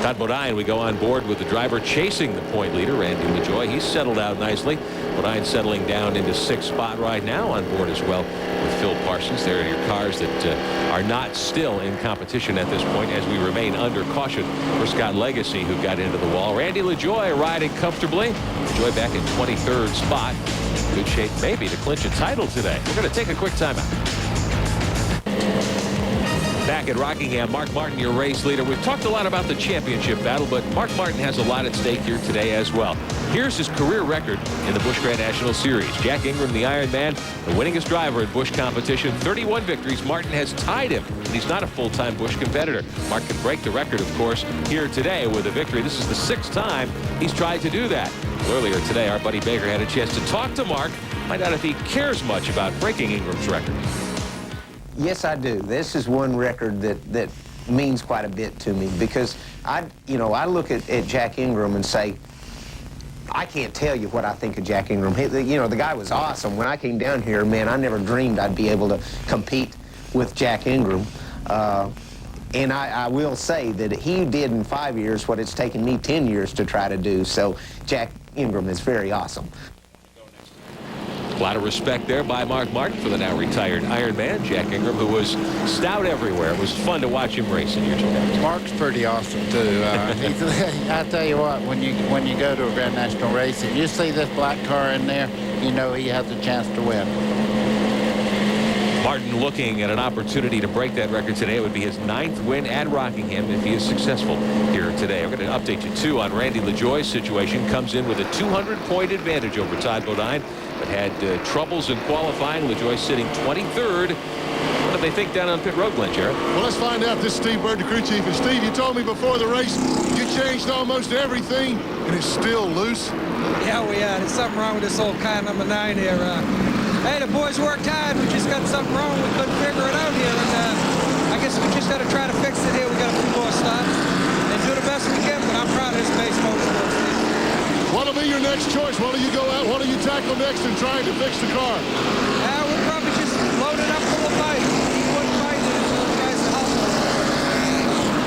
Todd Bodine, we go on board with the driver chasing the point leader, Randy LaJoie. He's settled out nicely. Bodine settling down into 6th spot right now, on board as well with Phil Parsons. There are your cars that are not still in competition at this point, as we remain under caution for Scott Lagasse, who got into the wall. Randy LaJoie riding comfortably. LaJoie back in 23rd spot. Good shape maybe to clinch a title today. We're going to take a quick timeout. Back at Rockingham, Mark Martin, your race leader. We've talked a lot about the championship battle, but Mark Martin has a lot at stake here today as well. Here's his career record in the Busch Grand National Series. Jack Ingram, the Iron Man, the winningest driver in Busch competition, 31 victories. Martin has tied him, but he's not a full-time Busch competitor. Mark can break the record, of course, here today with a victory. This is the 6th time he's tried to do that. Earlier today, our buddy Baker had a chance to talk to Mark, find out if he cares much about breaking Ingram's record. Yes, I do. This is one record that means quite a bit to me, because I look at Jack Ingram and say, I can't tell you what I think of Jack Ingram. The guy was awesome. When I came down here, man, I never dreamed I'd be able to compete with Jack Ingram. And I will say that he did in 5 years what it's taken me 10 years to try to do. So Jack Ingram is very awesome. A lot of respect there by Mark Martin for the now retired Iron Man, Jack Ingram, who was stout everywhere. It was fun to watch him race in here today. Mark's pretty awesome too. I tell you what, when you go to a Grand National race and you see this black car in there, you know he has a chance to win. Martin looking at an opportunity to break that record today. It would be his 9th win at Rockingham if he is successful here today. We're going to update you, too, on Randy LaJoie's situation. Comes in with a 200-point advantage over Todd Bodine, but had troubles in qualifying. LaJoie sitting 23rd. What do they think down on pit road, Glenn, Jarrett? Well, let's find out. This is Steve Bird, the crew chief. And, Steve, you told me before the race you changed almost everything, and it's still loose. Yeah, there's something wrong with this old car number 9 here. Hey, the boys worked hard. We just got something wrong. We couldn't figure it out here. And I guess we just got to try to fix it here. We got a few more stops and do the best we can. But I'm proud of this base motorsports team. What'll be your next choice? What do you go out? What do you tackle next in trying to fix the car? We'll probably just load it up full of fight. He wouldn't fight it until he tries to help us.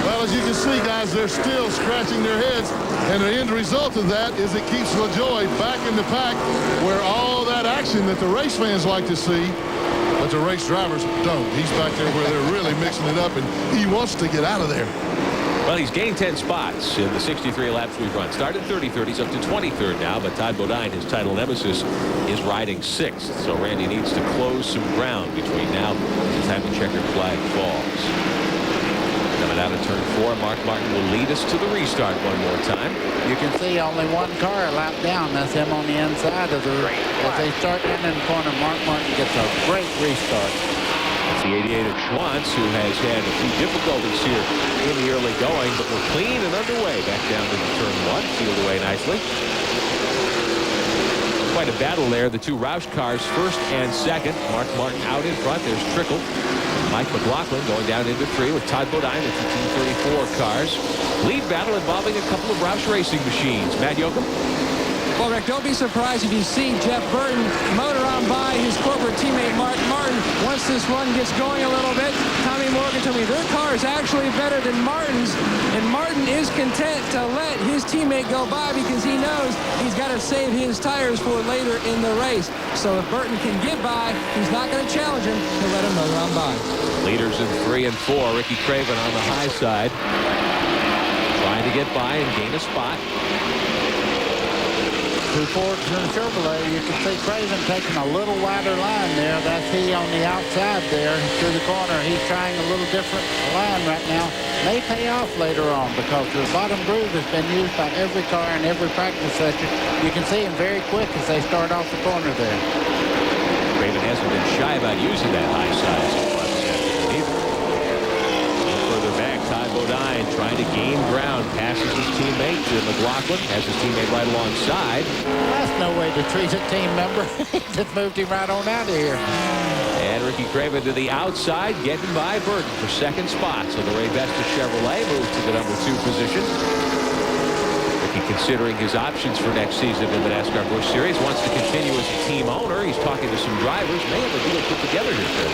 Well, as you can see, guys, they're still scratching their heads. And the end result of that is it keeps LaJoie back in the pack where all that action that the race fans like to see, but the race drivers don't. He's back there where they're really mixing it up, and he wants to get out of there. Well, he's gained 10 spots in the 63 laps we've run. Started 33rd. He's up to 23rd now, but Todd Bodine, his title nemesis, is riding 6th. So Randy needs to close some ground between now and the time the checkered flag falls. Coming out of turn 4, Mark Martin will lead us to the restart one more time. You can see only one car a lap down. That's him on the inside of the race. As they start in the corner, Mark Martin gets a great restart. That's the 88 of Schwantz, who has had a few difficulties here in the early going, but we're clean and underway. Back down to turn 1, sealed away nicely. Quite a battle there. The two Roush cars, first and second. Mark Martin out in front. There's Trickle. Mike McLaughlin going down into 3 with Todd Bodine with the Team 34 cars. Lead battle involving a couple of Roush racing machines. Matt Yoakum. Well, Rick, don't be surprised if you see Jeff Burton motor on by his corporate teammate Mark Martin. Once this run gets going a little bit, Tommy Morgan told me their car is actually better than Martin's, and Martin is content to let his teammate go by because he knows he's got to save his tires for later in the race. So if Burton can get by, he's not going to challenge him to let him motor on by. Leaders in 3 and 4. Ricky Craven on the high side, trying to get by and gain a spot. 2 Fords and a Chevrolet. You can see Craven taking a little wider line there. That's he on the outside there through the corner. He's trying a little different line right now. May pay off later on because the bottom groove has been used by every car in every practice session. You can see him very quick as they start off the corner there. Craven hasn't been shy about using that high side so far this afternoon either. Further back, Todd Bodine trying to gain ground, passes his teammate to McLaughlin, has his teammate right alongside. That's no way to treat a team member. He just moved him right on out of here. And Ricky Craven to the outside, getting by Burton for second spot. So the Ray Vesta Chevrolet moves to the number 2 position. Ricky considering his options for next season in the NASCAR Busch Series, wants to continue as a team owner. He's talking to some drivers. May have a deal put together here, Chris.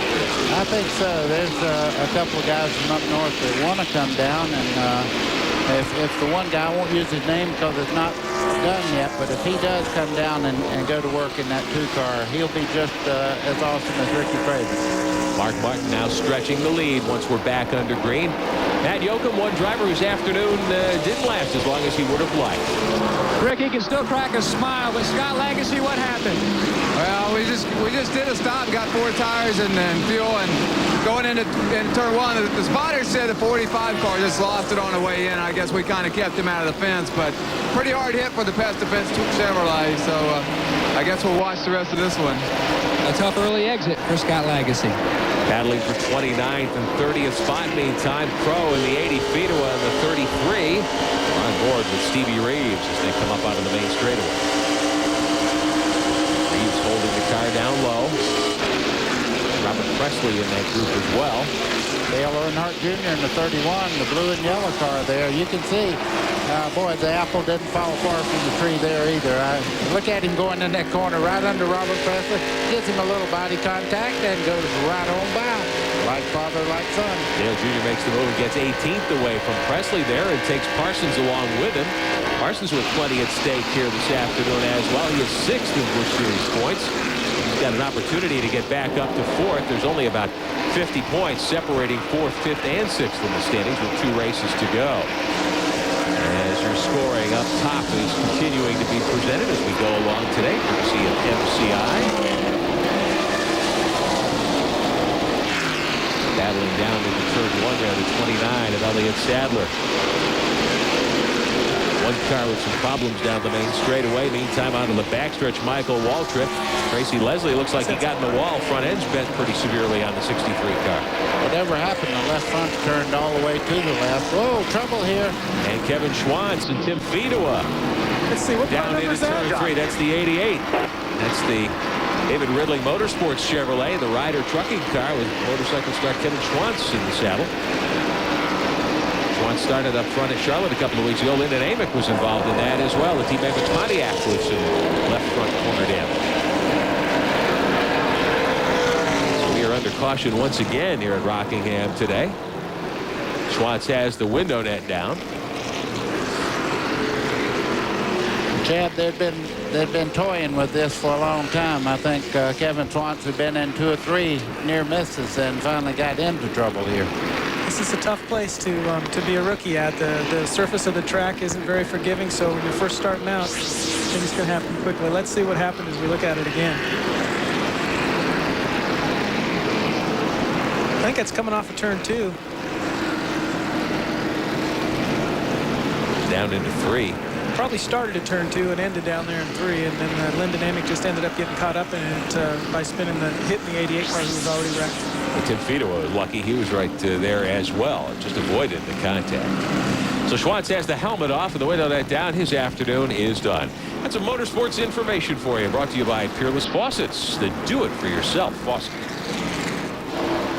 I think so. There's a couple of guys from up north that want to come down, and if the one guy, I won't use his name because it's not done yet, but if he does come down and go to work in that 2 car, he'll be just as awesome as Ricky Craven. Mark Martin now stretching the lead once we're back under green. Matt Yoakum, one driver whose afternoon didn't last as long as he would have liked. Rick, he can still crack a smile, but Scott Legacy, what happened? Well, we just did a stop, got 4 tires and fuel, and going into turn 1, the spotter said the 45 car just lost it on the way in. I guess we kind of kept him out of the fence, but pretty hard hit for the Pest Defense Chevrolet, so I guess we'll watch the rest of this one. A tough early exit for Scott Legacy. Battling for 29th and 30th spot, meantime, Crow in the 80 Fedua in the 33. We're on board with Stevie Reeves as they come up out of the main straightaway. Reeves holding the car down low. Robert Presley in that group as well. Dale Earnhardt Jr. in the 31, the blue and yellow car there. You can see, boy, the apple didn't fall far from the tree there either. Look at him going in that corner right under Robert Presley. Gives him a little body contact and goes right on by. Like father, like son. Dale Jr. makes the move and gets 18th away from Presley there and takes Parsons along with him. Parsons with plenty at stake here this afternoon as well. He is 6th in Busch Series points. He's got an opportunity to get back up to 4th. There's only about 50 points separating 4th, 5th, and 6th in the standings with 2 races to go. As your scoring up top is continuing to be presented as we go along today, courtesy of MCI. battling down into turn 1 there, the 29 of Elliott Sadler. One car with some problems down the main straightaway. Meantime, onto the backstretch, Michael Waltrip. Tracy Leslie looks like he got in the wall. Front end's bent pretty severely on the 63 car. Whatever happened, the left front turned all the way to the left. Whoa, trouble here. And Kevin Schwantz and Tim Fedua. Let's see, what down into turn 3. That's the 88. That's the David Ridley Motorsports Chevrolet, the Ryder trucking car with motorcycle star Kevin Schwantz in the saddle. Schwantz started up front at Charlotte a couple of weeks ago. Lyndon Amick was involved in that as well. The Team Amick Pontiac was in left front corner damage. So we are under caution once again here at Rockingham today. Schwantz has the window net down. Chad, they've been toying with this for a long time. I think Kevin Schwantz had been in 2 or 3 near misses and finally got into trouble here. This is a tough place to be a rookie at. The surface of the track isn't very forgiving, so when you're first starting out, things can happen quickly. Let's see what happened as we look at it again. I think it's coming off of turn 2. Down into 3. Probably started at turn 2 and ended down there in 3, and then Lyndon Amick just ended up getting caught up in it by hitting the 88 car who was already wrecked. Tim Fedua was lucky he was right there as well, just avoided the contact. So Schwantz has the helmet off and the window net down. His afternoon is done. That's some motorsports information for you, brought to you by Peerless Faucets. The do-it-for-yourself faucet.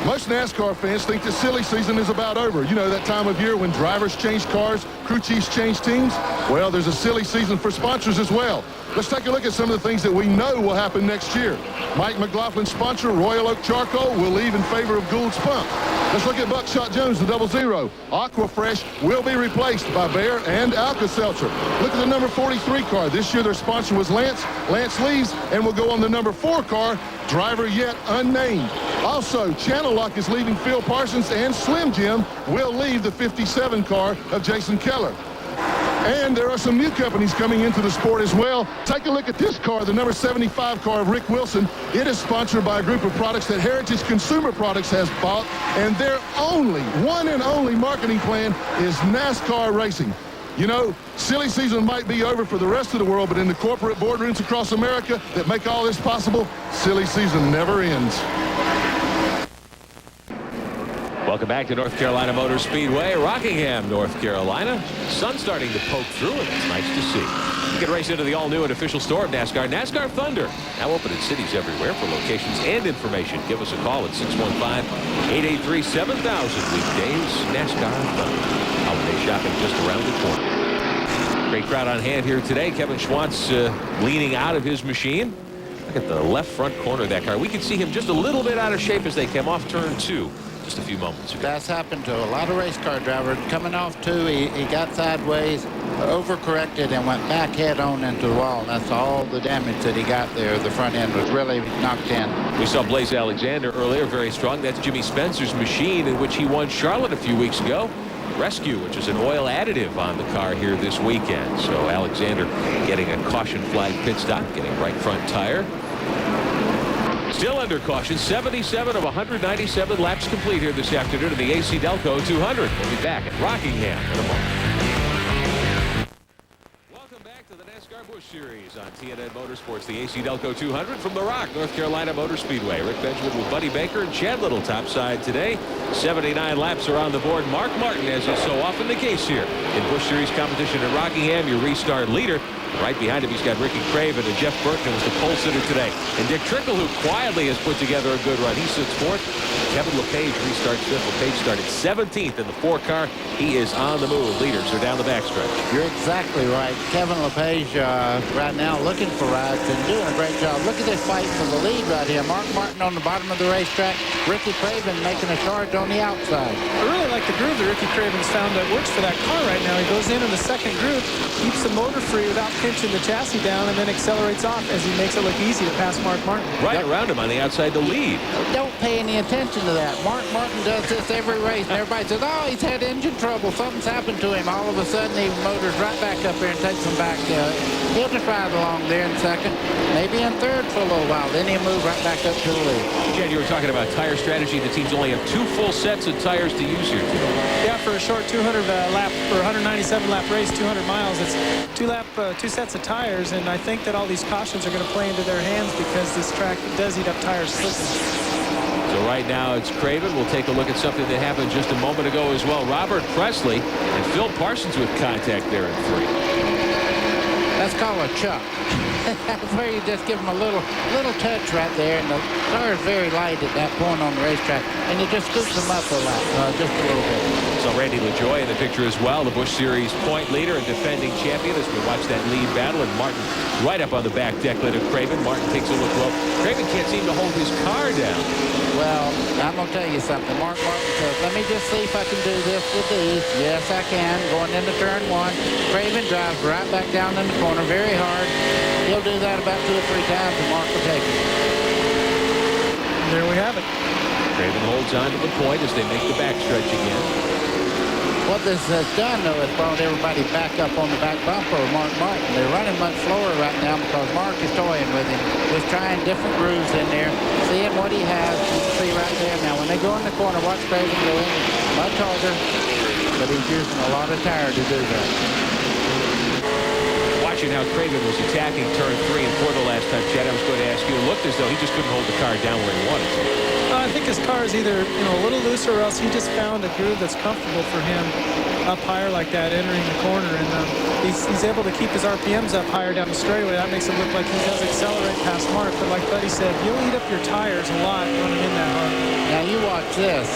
Most NASCAR fans think the silly season is about over. You know, that time of year when drivers change cars, crew chiefs change teams. Well, there's a silly season for sponsors as well. Let's take a look at some of the things that we know will happen next year. Mike McLaughlin's sponsor, Royal Oak Charcoal, will leave in favor of Gould's Pump. Let's look at Buckshot Jones, the Double Zero. Aquafresh will be replaced by Bayer and Alka-Seltzer. Look at the number 43 car. This year their sponsor was Lance. Lance leaves and will go on the number 4 car, driver yet unnamed. Also, Channel Lock is leaving Phil Parsons, and Slim Jim will leave the 57 car of Jason Keller. And there are some new companies coming into the sport as well. Take a look at this car, the number 75 car of Rick Wilson. It is sponsored by a group of products that Heritage Consumer Products has bought, and their one and only marketing plan is NASCAR racing. You know, silly season might be over for the rest of the world, but in the corporate boardrooms across America that make all this possible, silly season never ends. Welcome back to North Carolina Motor Speedway, Rockingham, North Carolina. Sun's starting to poke through, and it's nice to see. You can race into the all-new and official store of NASCAR, NASCAR Thunder. Now open in cities everywhere. For locations and information, give us a call at 615-883-7000. Weekdays, NASCAR Thunder. Holiday shopping just around the corner. Great crowd on hand here today. Kevin Schwantz leaning out of his machine. Look at the left front corner of that car. We can see him just a little bit out of shape as they came off turn 2. Just a few moments ago. That's happened to a lot of race car drivers. Coming off 2, he got sideways, overcorrected, and went back head on into the wall. And that's all the damage that he got there. The front end was really knocked in. We saw Blaze Alexander earlier, very strong. That's Jimmy Spencer's machine in which he won Charlotte a few weeks ago. Rescue, which is an oil additive on the car here this weekend. So Alexander getting a caution flag pit stop, getting right front tire. Still under caution, 77 of 197 laps complete here this afternoon in the AC-Delco 200. We'll be back at Rockingham in a moment. Welcome back to the NASCAR Busch Series on TNN Motorsports, the AC-Delco 200 from the Rock, North Carolina Motor Speedway. Rick Benjamin with Buddy Baker and Chad Little topside today. 79 laps are on the board. Mark Martin, as is so often the case here in Busch Series competition at Rockingham, your restart leader. Right behind him, he's got Ricky Craven, and Jeff Burton was the pole sitter today. And Dick Trickle, who quietly has put together a good run. He sits 4th. Kevin LePage restarts 5th. LePage started 17th in the 4 car. He is on the move. Leaders are down the backstretch. You're exactly right. Kevin LePage right now looking for rides and doing a great job. Look at this fight for the lead right here. Mark Martin on the bottom of the racetrack. Ricky Craven making a charge on the outside. I really like the groove that Ricky Craven's found that works for that car right now. He goes in the second groove, keeps the motor free without pinching the chassis down, and then accelerates off as he makes it look easy to pass Mark Martin. Right around him on the outside to lead. Don't pay any attention to that. Mark Martin does this every race, and everybody says, oh, he's had engine trouble. Something's happened to him. All of a sudden, he motors right back up here and takes him back He'll just ride along there in second, maybe in third for a little while. Then he'll move right back up to the lead. Chad, you were talking about tire strategy. The teams only have 2 full sets of tires to use here today. Yeah, for a short 200 lap or 197 lap race, 200 miles, it's 2 sets of tires, and I think that all these cautions are going to play into their hands because this track does eat up tires slipping. So right now it's Craven. We'll take a look at something that happened just a moment ago as well. Robert Presley and Phil Parsons with contact there in 3. That's called a chuck. That's where you just give them a little touch right there, and the car is very light at that point on the racetrack, and you just scoops them up a lot, just a little bit. So Randy LaJoie in the picture as well, the Busch Series point leader and defending champion as we watch that lead battle, and Martin right up on the back deck lid of Craven. Martin takes a look low. Craven can't seem to hold his car down. Well, I'm going to tell you something. Martin says, let me just see if I can do this with these. Yes, I can. Going into turn 1. Craven drives right back down in the corner very hard. He'll do that about 2 or 3 times, and Mark will take it. There we have it. Craven holds on to the point as they make the backstretch again. What this has done, though, is brought everybody back up on the back bumper of Mark Martin. They're running much slower right now because Mark is toying with him, just trying different grooves in there, seeing what he has. You can see right there. Now, when they go in the corner, watch Craven go in much harder, but he's using a lot of tire to do that. Watching how Craven was attacking turn 3 and 4 the last time, Chad, I was going to ask you, it looked as though he just couldn't hold the car down where he wanted to. I think his car is either a little looser, or else he just found a groove that's comfortable for him up higher like that, entering the corner, and he's able to keep his RPMs up higher down the straightaway. That makes it look like he does accelerate past Mark, but like Buddy said, you'll eat up your tires a lot running in that hard. Now you watch this.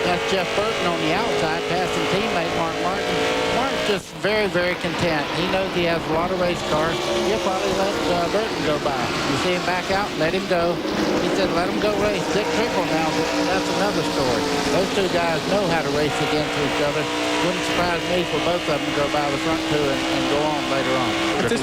That's Jeff Burton on the outside, passing teammate Mark Martin. Mark's just very, very content. He knows he has a lot of race cars. He'll probably let Burton go by. You see him back out, let him go. He said, let him go race. Dick Trickle now, that's another story. Those 2 guys know how to race against each other. Wouldn't surprise me for both of them to go by the front 2 and go on later on. Go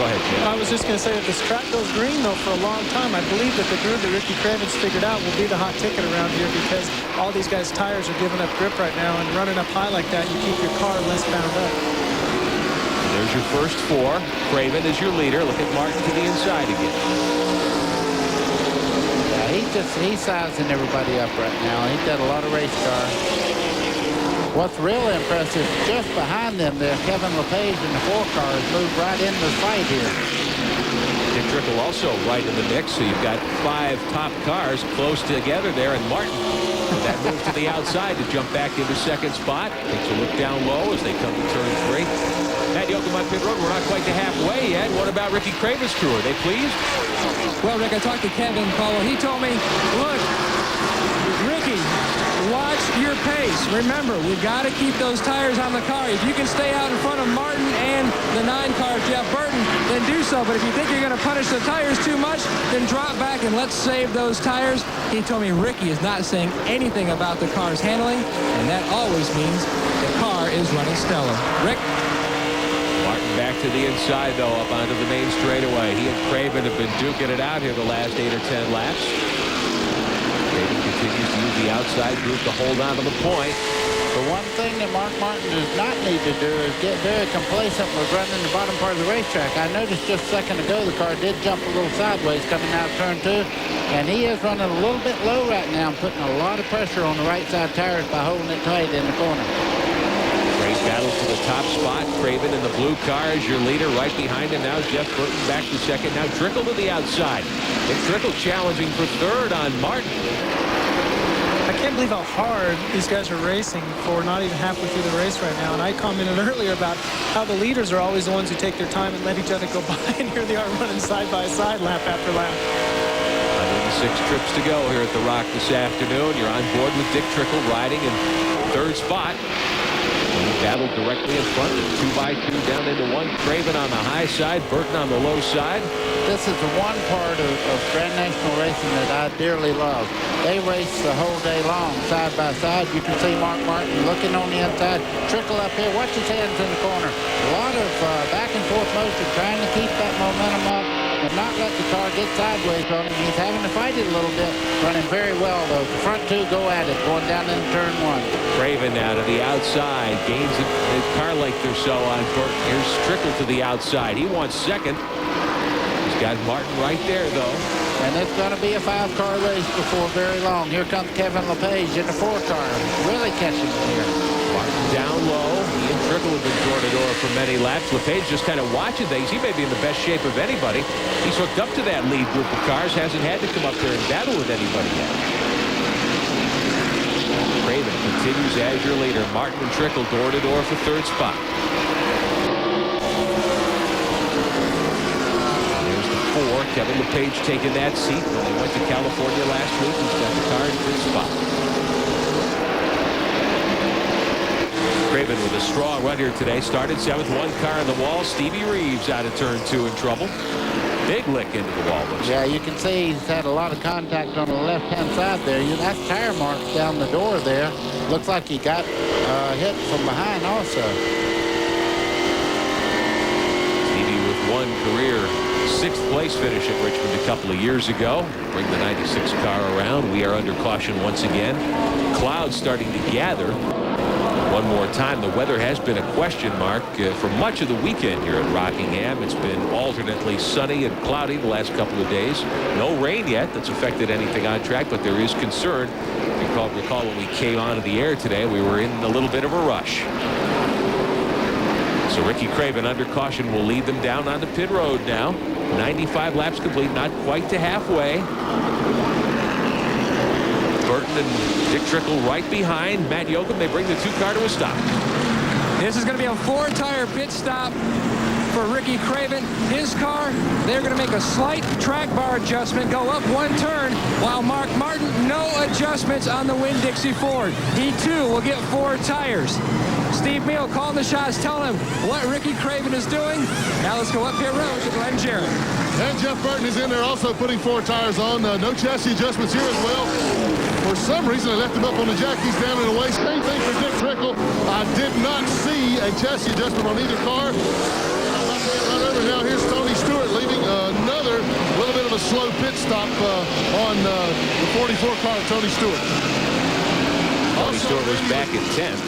ahead, Chad. I was just going to say, if this track goes green, though, for a long time, I believe that the groove that Ricky Craven's figured out will be the hot ticket around here, because all these guys' tires are giving up grip right now, and running up high like that, you keep your car less bound up. There's your first 4. Craven is your leader. Look at Martin to the inside again. He's sizing everybody up right now. He's got a lot of race cars. What's really impressive, just behind them there, Kevin LePage and the 4 cars moved right into the fight here. Dick Trickle also right in the mix, so you've got 5 top cars close together there, and Martin with that move to the outside to jump back into second spot. Takes a look down low as they come to turn 3. Matt Yoakum on pit road. We're not quite to halfway yet. What about Ricky Craven's crew? Are they pleased? Well, Rick, I talked to Kevin Paulo. He told me, look, Ricky, watch your pace. Remember, we've got to keep those tires on the car. If you can stay out in front of Martin and the 9 car, Jeff Burton, then do so. But if you think you're going to punish the tires too much, then drop back and let's save those tires. He told me Ricky is not saying anything about the car's handling, and that always means the car is running stellar. Rick? Martin back to the inside, though, up onto the main straightaway. He and Craven have been duking it out here the last 8 or 10 laps. Craven continues to use the outside group to hold on to the point. The one thing that Mark Martin does not need to do is get very complacent with running the bottom part of the racetrack. I noticed just a second ago the car did jump a little sideways coming out of turn 2, and he is running a little bit low right now, putting a lot of pressure on the right side tires by holding it tight in the corner. Great battle for the top spot. Craven in the blue car is your leader. Right behind him now is Jeff Burton back to second. Now Trickle to the outside. And Trickle challenging for third on Martin. I can't believe how hard these guys are racing for not even halfway through the race right now. And I commented earlier about how the leaders are always the ones who take their time and let each other go by. And here they are running side by side lap after lap. 106 trips to go here at the Rock this afternoon. You're on board with Dick Trickle riding in third spot. Battled directly in front, 2x2 down into 1. Craven on the high side, Burton on the low side. This is the one part of Grand National racing that I dearly love. They race the whole day long, side by side. You can see Mark Martin looking on the inside. Trickle up here, watch his hands in the corner. A lot of back and forth motion, trying to keep that momentum up. have not let the car get sideways on him. He's having to fight it a little bit. Running very well, though. The front two go at it, going down into turn one. Craven now to the outside. Gains a car length or so on Burton. Here's Trickle to the outside. He wants second. He's got Martin right there, though. And it's going to be a 5-car race before very long. Here comes Kevin LePage in the 4-car. Really catching him here. Martin down low. He and Trickle have been door-to-door for many laps. LePage just kind of watching things. He may be in the best shape of anybody. He's hooked up to that lead group of cars. Hasn't had to come up there and battle with anybody yet. Craven continues as your leader. Martin and Trickle door-to-door for third spot. Kevin LePage taking that seat when he went to California last week. He's got the car in fifth spot. Craven with a strong run here today. Started 7th, 1 car on the wall. Stevie Reeves out of turn 2 in trouble. Big lick into the wall. Yeah, you can see he's had a lot of contact on the left-hand side there. That's tire marks down the door there. Looks like he got hit from behind also. Stevie with one career 6th place finish at Richmond a couple of years ago. Bring the 96 car around. We are under caution once again. Clouds starting to gather. One more time, the weather has been a question mark for much of the weekend here at Rockingham. It's been alternately sunny and cloudy the last couple of days. No rain yet that's affected anything on track, but there is concern. Recall when we came onto the air today, we were in a little bit of a rush. So Ricky Craven under caution will lead them down onto pit road now. 95 laps complete, not quite to halfway. Burton and Dick Trickle right behind. Matt Yoakum, they bring the 2-car to a stop. This is going to be a 4-tire pit stop for Ricky Craven. His car, they're going to make a slight track bar adjustment, go up 1 turn, while Mark Martin, no adjustments on the Winn-Dixie Ford. He, too, will get 4 tires. Steve Meal calling the shots, telling him what Ricky Craven is doing. Now let's go up pit road to Glenn Jarrett. And Jeff Burton is in there also putting 4 tires on. No chassis adjustments here as well. For some reason, I left him up on the jack. He's down and away. Same thing for Dick Trickle. I did not see a chassis adjustment on either car. Right over now, here's Tony Stewart leaving another little bit of a slow pit stop on the 44 car, Tony Stewart. Tony Stewart was back at 10th.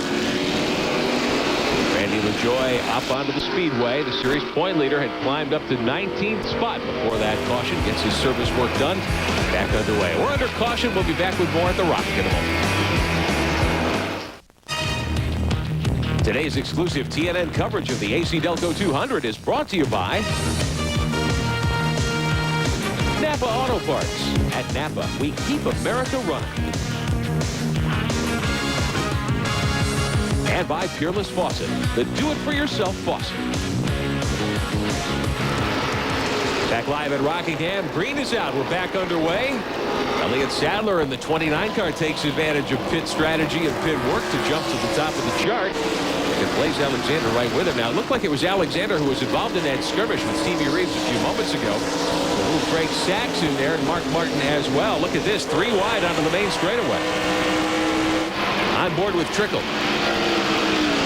Randy LaJoie up onto the Speedway. The series point leader had climbed up to 19th spot before that caution. Gets his service work done. Back underway. We're under caution. We'll be back with more at the Rock in a moment. Today's exclusive TNN coverage of the AC-Delco 200 is brought to you by Napa Auto Parts. At Napa, we keep America running. And by Peerless Faucet, the do-it-for-yourself faucet. Back live at Rockingham. Green is out. We're back underway. Elliott Sadler in the 29 car takes advantage of pit strategy and pit work to jump to the top of the chart. And Blaze Alexander right with him. Now, it looked like it was Alexander who was involved in that skirmish with Stevie Reeves a few moments ago. A little Frank Sachs in there and Mark Martin as well. Look at this. 3 wide onto the main straightaway. On board with Trickle.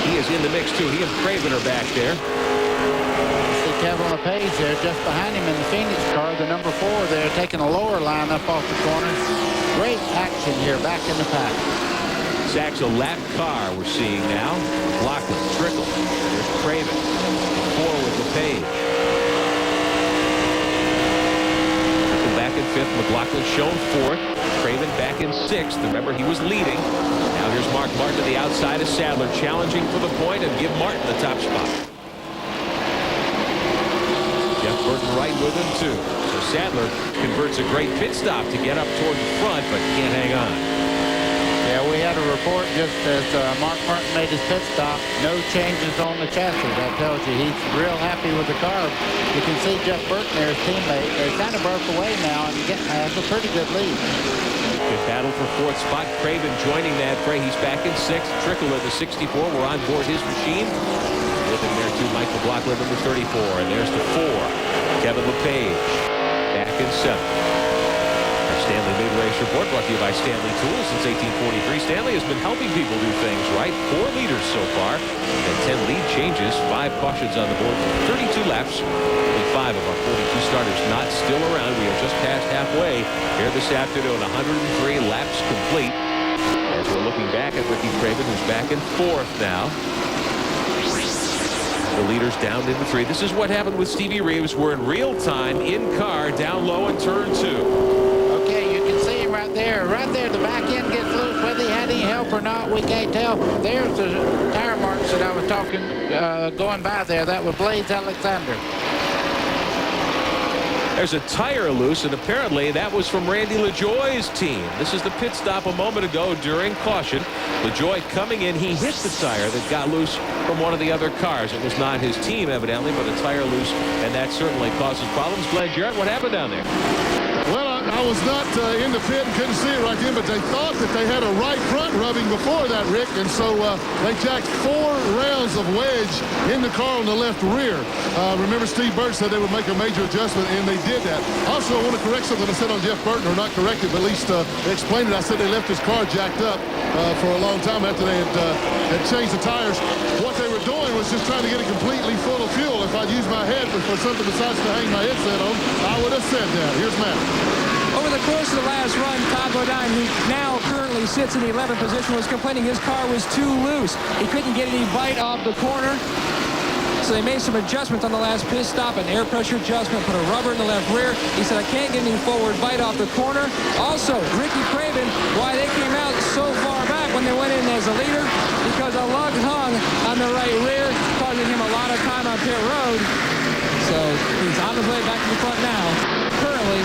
He is in the mix, too. He and Craven are back there. See Kevin LePage there just behind him in the Phoenix car, the number 4 there, taking a lower line up off the corner. Great action here back in the pack. Sachs a lap car we're seeing now. Lachlan, Trickle. There's Craven. 4 with LePage. Trickle back in 5th. McLaughlin shown 4th. Craven back in 6th. Remember, he was leading. Now here's Mark Martin to the outside of Sadler, challenging for the point and give Martin the top spot. Jeff Burton right with him, too. So Sadler converts a great pit stop to get up toward the front, but can't hang on. Yeah, we had a report just as Mark Martin made his pit stop. No changes on the chassis. That tells you he's real happy with the car. You can see Jeff Burton there, his teammate. They kind of broke away now and has a pretty good lead. Good battle for 4th spot. Craven joining that fray. He's back in 6th. Trickle in the 64. We're on board his machine. With him there, too, Mike McLaughlin, number 34. And there's the 4. Kevin LePage back in 7th. Stanley Mid-Race Report brought to you by Stanley Tools. Since 1843, Stanley has been helping people do things right. 4 leaders so far, and 10 lead changes, 5 cautions on the board, 32 laps. Only 5 of our 42 starters not still around. We are just past halfway here this afternoon. 103 laps complete. As we're looking back at Ricky Craven, who's back in 4th now. The leaders down into 3. This is what happened with Stevie Reeves. We're in real time in car down low in turn 2. Okay, you can see him right there. Right there, the back end gets loose. Whether he had any help or not, we can't tell. There's the tire marks that I was talking, going by there. That was Blades Alexander. There's a tire loose, and apparently that was from Randy LaJoie's team. This is the pit stop a moment ago during caution. LaJoie coming in, he hit the tire that got loose from one of the other cars. It was not his team, evidently, but a tire loose, and that certainly causes problems. Glenn Jarrett, what happened down there? Well, I was not in the pit and couldn't see it right then, but they thought that they had a right front rubbing before that, Rick, and so they jacked 4 rounds of wedge in the car on the left rear. Remember, Steve Burt said they would make a major adjustment, and they did that. Also, I want to correct something I said on Jeff Burton, or not correct it, but at least explain it. I said they left his car jacked up for a long time after they had changed the tires. What they were doing was just trying to get it completely full of fuel. If I'd used my head for something besides to hang my headset on, I would have said that. Here's Matt. Over the course of the last run, Todd Bodine, who now currently sits in the 11th position, was complaining his car was too loose. He couldn't get any bite off the corner. So they made some adjustments on the last pit stop, an air pressure adjustment, put a rubber in the left rear. He said, I can't get any forward bite off the corner. Also, Ricky Craven, why they came out so far back when they went in as a leader, because a lug hung on the right rear, causing him a lot of time on pit road. So he's on his way back to the front now. Currently,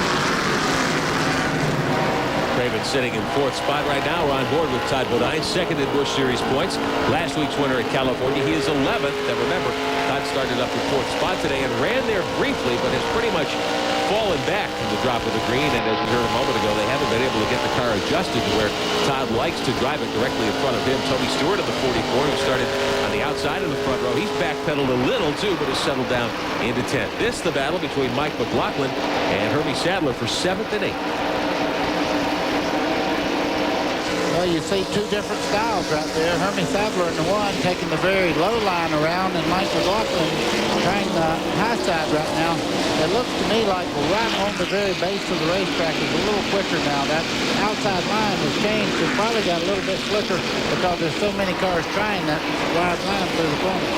Craven sitting in 4th spot right now. We're on board with Todd Bodine, 2nd in Busch Series points. Last week's winner at California. He is 11th. And remember, Todd started up in 4th spot today and ran there briefly, but has pretty much fallen back from the drop of the green. And as we heard a moment ago, they haven't been able to get the car adjusted to where Todd likes to drive it directly in front of him. Tony Stewart of the 44, who started on the outside of the front row. He's backpedaled a little, too, but has settled down into 10th. This is the battle between Mike McLaughlin and Hermie Sadler for 7th and 8th. Well, you see 2 different styles right there. Hermie Sadler in the one taking the very low line around, and Mike McLaughlin trying the high side right now. It looks to me like we're right on the very base of the racetrack. Is a little quicker now. That outside line has changed. It's probably got a little bit slicker because there's so many cars trying that wide line through the corner.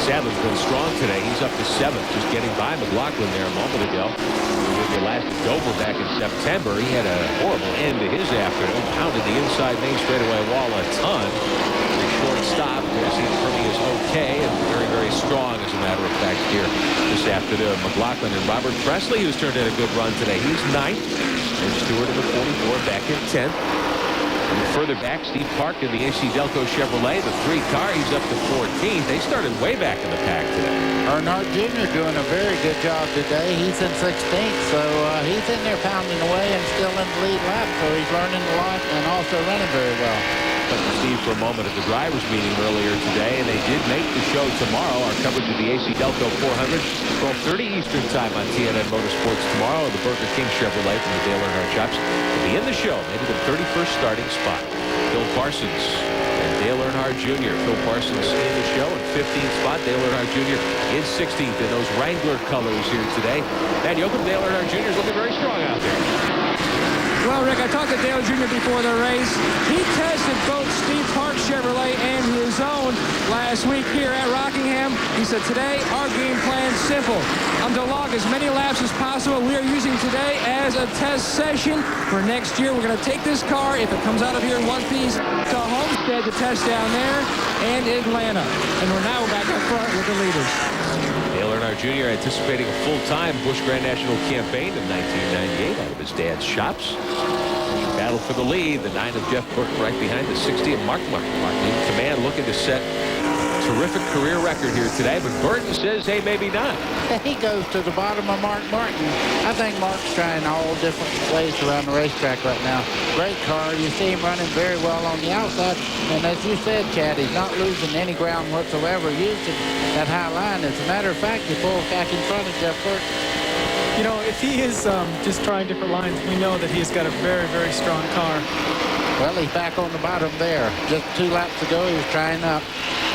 Sadler's been strong today. He's up to 7th, just getting by McLaughlin there a moment ago. With the last Dover back in September, he had a horrible end to his afternoon. Pounded the inside main straightaway wall a ton. A short stop. We're seeing Hermie is okay and very, very strong, as a matter of fact, here this afternoon. McLaughlin and Robert Presley, who's turned in a good run today. He's 9th. And Stewart in the 44 back in 10th. And further back, Steve Park in the AC-Delco Chevrolet, the 3 car, he's up to 14th. They started way back in the pack today. Earnhardt Jr. doing a very good job today. He's in 16th, so he's in there pounding away and still in the lead lap, so he's learning a lot and also running very well. But Steve for a moment at the drivers' meeting earlier today, and they did make the show tomorrow. Our coverage of the AC-Delco 400, 12:30 Eastern Time on TNN Motorsports tomorrow. The Burger King Chevrolet from the Dale Earnhardt shops will be in the show, maybe the 31st starting spot. Phil Parsons and Dale Earnhardt Jr. Phil Parsons in the show in 15th spot. Dale Earnhardt Jr. in 16th in those Wrangler colors here today. Matt Yoakum, Dale Earnhardt Jr. is looking very strong out there. well, Rick, I talked to Dale Jr. before the race. He tested both Steve Park's Chevrolet and his own last week here at Rockingham. He said, today, our game plan's simple. I'm to log as many laps as possible. We are using today as a test session for next year. We're going to take this car, if it comes out of here in one piece, to Homestead to test down there and Atlanta. And we're now back up front with the leaders. Dale Earnhardt Jr. anticipating a full-time Busch Grand National campaign in 1998 out of his dad's shops. Battle for the lead. The 9 of Jeff Burton right behind the 60 of Mark Martin. Martin in command, looking to set a terrific career record here today, but Burton says, hey, maybe not. He goes to the bottom of Mark Martin. I think Mark's trying all different ways around the racetrack right now. Great car. You see him running very well on the outside. And as you said, Chad, he's not losing any ground whatsoever using that high line. As a matter of fact, he pulls back in front of Jeff Burton. You know, if he is just trying different lines, we know that he's got a very, very strong car. Well, he's back on the bottom there. Just 2 laps ago, he was trying up.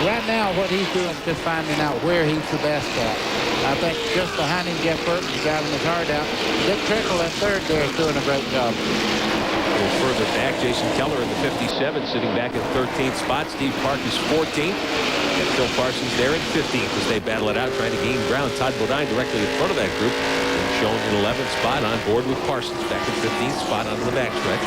Right now, what he's doing is just finding out where he's the best at. I think just behind him, Jeff Burton's driving his heart out. Dick Trickle at third there is doing a great job. A little further back, Jason Keller in the 57, sitting back in 13th spot. Steve Park is 14th. And Phil Parsons there in 15th as they battle it out, trying to gain ground. Todd Bodine directly in front of that group. And shown in 11th spot on board with Parsons, back in 15th spot onto the backstretch.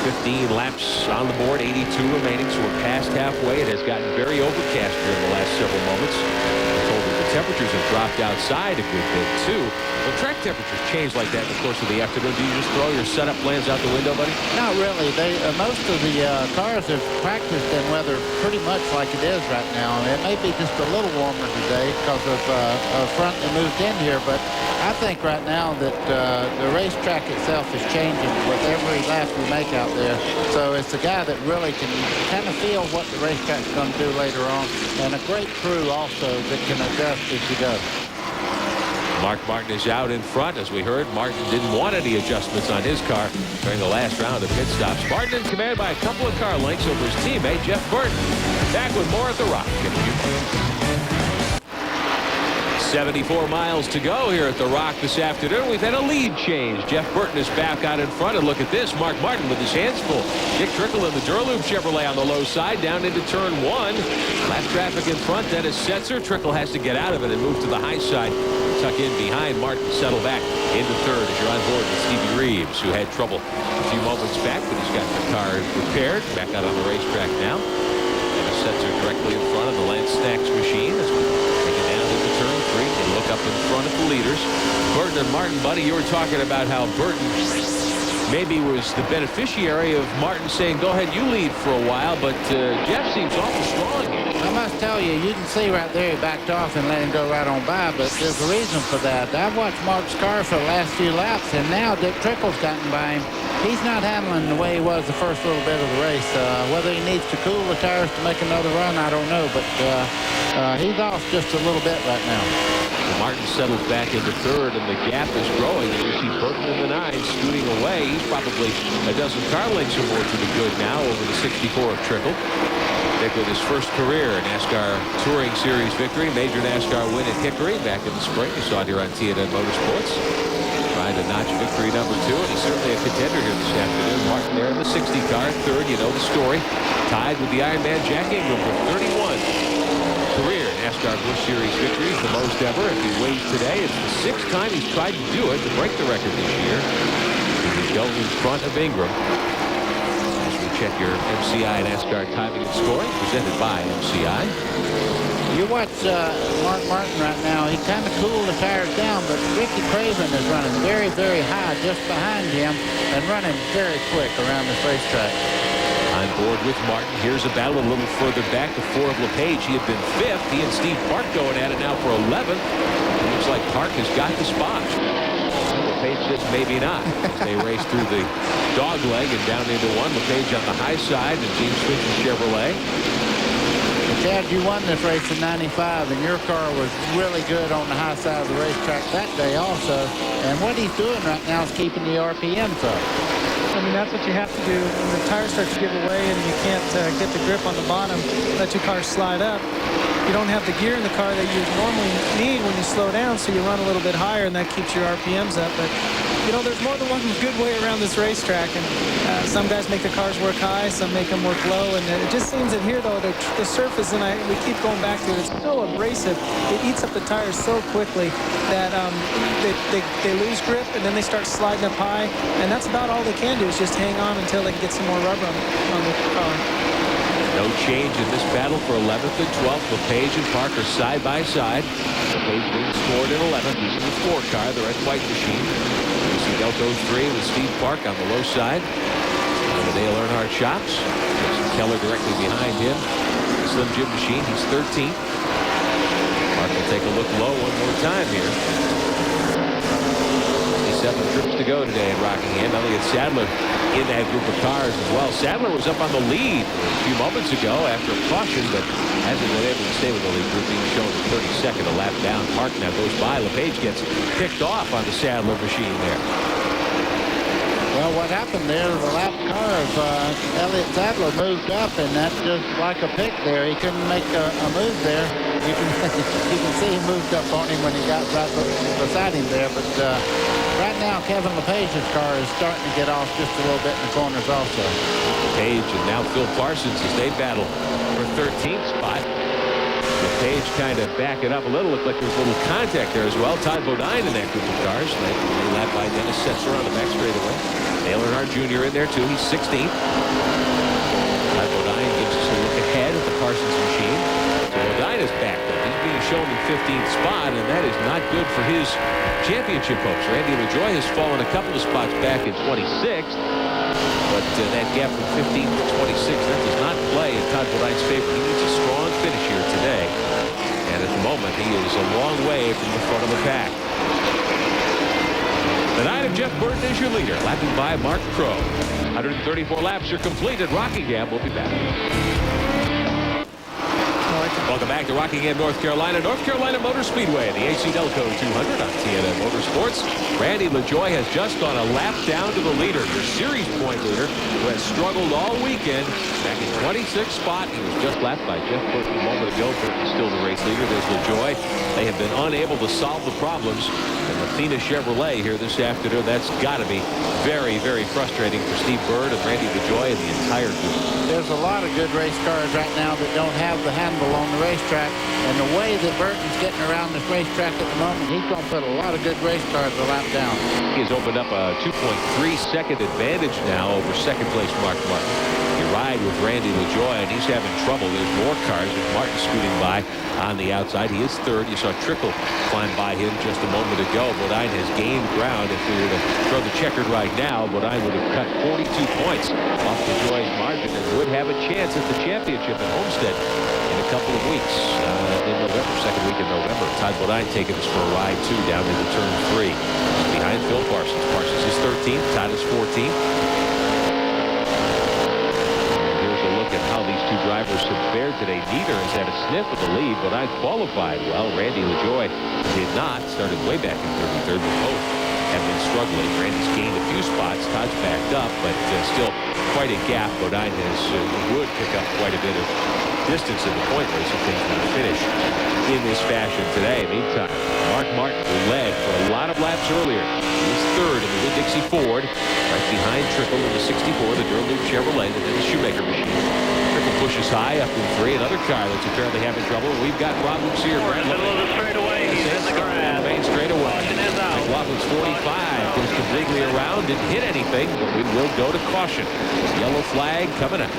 15 laps on the board, 82 remaining, so we're past halfway. It has gotten very overcast here in the last several moments. I'm told that the temperatures have dropped outside a good bit, too. When track temperatures change like that in the course of the afternoon, do you just throw your setup plans out the window, buddy? Not really. Most of the cars have practiced in weather pretty much like it is right now. It may be just a little warmer today because of a front that moved in here, but I think right now that the racetrack itself is changing with every lap we make out there. So it's a guy that really can kind of feel what the racetrack's going to do later on, and a great crew also that can adjust as you go. Mark Martin is out in front. As we heard, Martin didn't want any adjustments on his car during the last round of pit stops. Martin in command by a couple of car lengths over his teammate, Jeff Burton. Back with more at the Rock. 74 miles to go here at the Rock this afternoon. We've had a lead change. Jeff Burton is back out in front, and look at this. Mark Martin with his hands full. Dick Trickle in the Duraloop Chevrolet on the low side down into turn 1. Lap traffic in front. Dennis Setzer. Trickle has to get out of it and move to the high side. Tuck in behind. Martin settle back into third as you're on board with Stevie Reeves, who had trouble a few moments back, but he's got the car repaired. Back out on the racetrack now. Dennis Setzer directly in front of the Lance Snacks machine as we take it down into turn 3 and look up in front of the leaders. Burton and Martin, buddy, you were talking about how Burton maybe was the beneficiary of Martin saying, go ahead, you lead for a while, but Jeff seems awful strong here. I must tell you, you can see right there he backed off and let him go right on by, but there's a reason for that. I've watched Mark's car for the last few laps, and now Dick Trickle's gotten by him. He's not handling the way he was the first little bit of the race. Whether he needs to cool the tires to make another run, I don't know, but he's off just a little bit right now. Martin settles back into third, and the gap is growing. You see Burton in the 9 scooting away. He's probably a dozen car lengths or more to the good now over the 64 of Trickle. Dick with his first career NASCAR Touring Series victory, major NASCAR win at Hickory back in the spring. You saw it here on TNN Motorsports. Trying to notch victory number 2, and he's certainly a contender here this afternoon. Martin there in the 60 car, third. You know the story. Tied with the Ironman Jack Ingram with 31 career NASCAR Busch Series victories, the most ever. If he wins today, it's the 6th time he's tried to do it to break the record this year. He's going in front of Ingram. As we check your MCI NASCAR timing and scoring, presented by MCI. You watch Mark Martin right now. He kind of cooled the tires down, but Ricky Craven is running very, very high just behind him and running very quick around this racetrack. On board with Martin. Here's a battle a little further back. The 4 of LePage. He had been 5th. He and Steve Park going at it now for 11th. It looks like Park has got the spot. LePage says maybe not. They race through the dog leg and down into 1. LePage on the high side and Gene Switch's Chevrolet. Chad, you won this race in 95, and your car was really good on the high side of the racetrack that day also. And what he's doing right now is keeping the RPMs up. I mean, that's what you have to do. When the tires start to give away and you can't get the grip on the bottom, let your car slide up. You don't have the gear in the car that you normally need when you slow down, so you run a little bit higher, and that keeps your RPMs up. But, you know, there's more than one good way around this racetrack, and some guys make the cars work high, some make them work low, and it just seems that here, though, the surface, and we keep going back to it, it's so abrasive. It eats up the tires so quickly that they lose grip, and then they start sliding up high, and that's about all they can do is just hang on until they can get some more rubber on the car. No change in this battle for 11th and 12th. LePage and Parker side by side. LePage being scored in 11th using the 4 car, the red white machine. AC-Delco 3 with Steve Park on the low side. On the Dale Earnhardt shops. Keller directly behind him. Slim Jim machine, he's 13th. Park will take a look low one more time here. 7 trips to go today in Rockingham. Elliott Sadler in that group of cars as well. Sadler was up on the lead a few moments ago after a caution, but hasn't been able to stay with the lead group, being shown at 32nd, a lap down. Park now goes by. LePage gets picked off on the Sadler machine there. Well, what happened there, the lap car of Elliott Sadler moved up, and that's just like a pick there. He couldn't make a move there. You can see he moved up on him when he got right beside him there. But right now, Kevin LePage's car is starting to get off just a little bit in the corners also. LePage and now Phil Parsons as they battle for 13th spot. LePage kind of back it up a little. Looked like there was a little contact there as well. Todd Bodine in that group of cars. Led by Dennis Setzer on the back straightaway. Dale Earnhardt Jr. in there too. He's 16th. Todd Bodine gives us a look ahead at the Parsons machine. So Bodine is backed up. He's being shown in 15th spot, and that is not good for his championship hopes. Randy LaJoie has fallen a couple of spots back in 26th. But that gap from 15th to 26th, that does not play in Todd Bodine's favor. He needs a strong finish here today. And at the moment, he is a long way from the front of the pack. The night of Jeff Burton is your leader, lapping by Mark Crow. 134 laps are complete at Rockingham. We'll be back. Welcome back to Rockingham, North Carolina. North Carolina Motor Speedway, the AC-Delco 200 on TNN Motorsports. Randy LaJoie has just gone a lap down to the leader, the series point leader, who has struggled all weekend. Back in 26th spot, he was just lapped by Jeff Burton a moment ago. Burton still the race leader. There's LaJoie. They have been unable to solve the problems. And Athena Chevrolet here this afternoon, that's got to be very, very frustrating for Steve Bird and Randy LaJoie and the entire group. There's a lot of good race cars right now that don't have the handle on the racetrack, and the way that Burton's getting around this racetrack at the moment, he's going to put a lot of good race cars a lap down. He has opened up a 2.3-second advantage now over second place Mark Martin. You ride with Randy LaJoie, and he's having trouble. There's more cars with Martin scooting by on the outside. He is third. You saw Trickle climb by him just a moment ago. Bodine has gained ground. If we were to throw the checkered right now, Bodine would have cut 42 points off LaJoie's margin and would have a chance at the championship at Homestead in a couple of weeks in November, second week in November. Todd Bodine taking us for a ride, too, down into turn 3. Behind Phil Parsons. Parsons is 13th. Todd is 14th. How these two drivers have fared today. Neither has had a sniff of the lead, but I qualified well. Randy LaJoie did not. Started way back in 33rd, but both have been struggling. Randy's gained a few spots. Todd's backed up, but still quite a gap. Bodine has would pick up quite a bit of distance in the point race if things would finish in this fashion today. Meantime, Mark Martin, who led for a lot of laps earlier, he's third in the Winn-Dixie Ford, right behind Trickle in the 64, the Durloop Chevrolet, and then the Shoemaker machine. Trickle pushes high up in 3. Another car that's apparently having trouble. We've got problems here. Middle of the straightaway. He's in the grass. Main straightaway. McLaughlin's 45. Goes completely around. Didn't hit anything, but we will go to caution. Yellow flag coming up.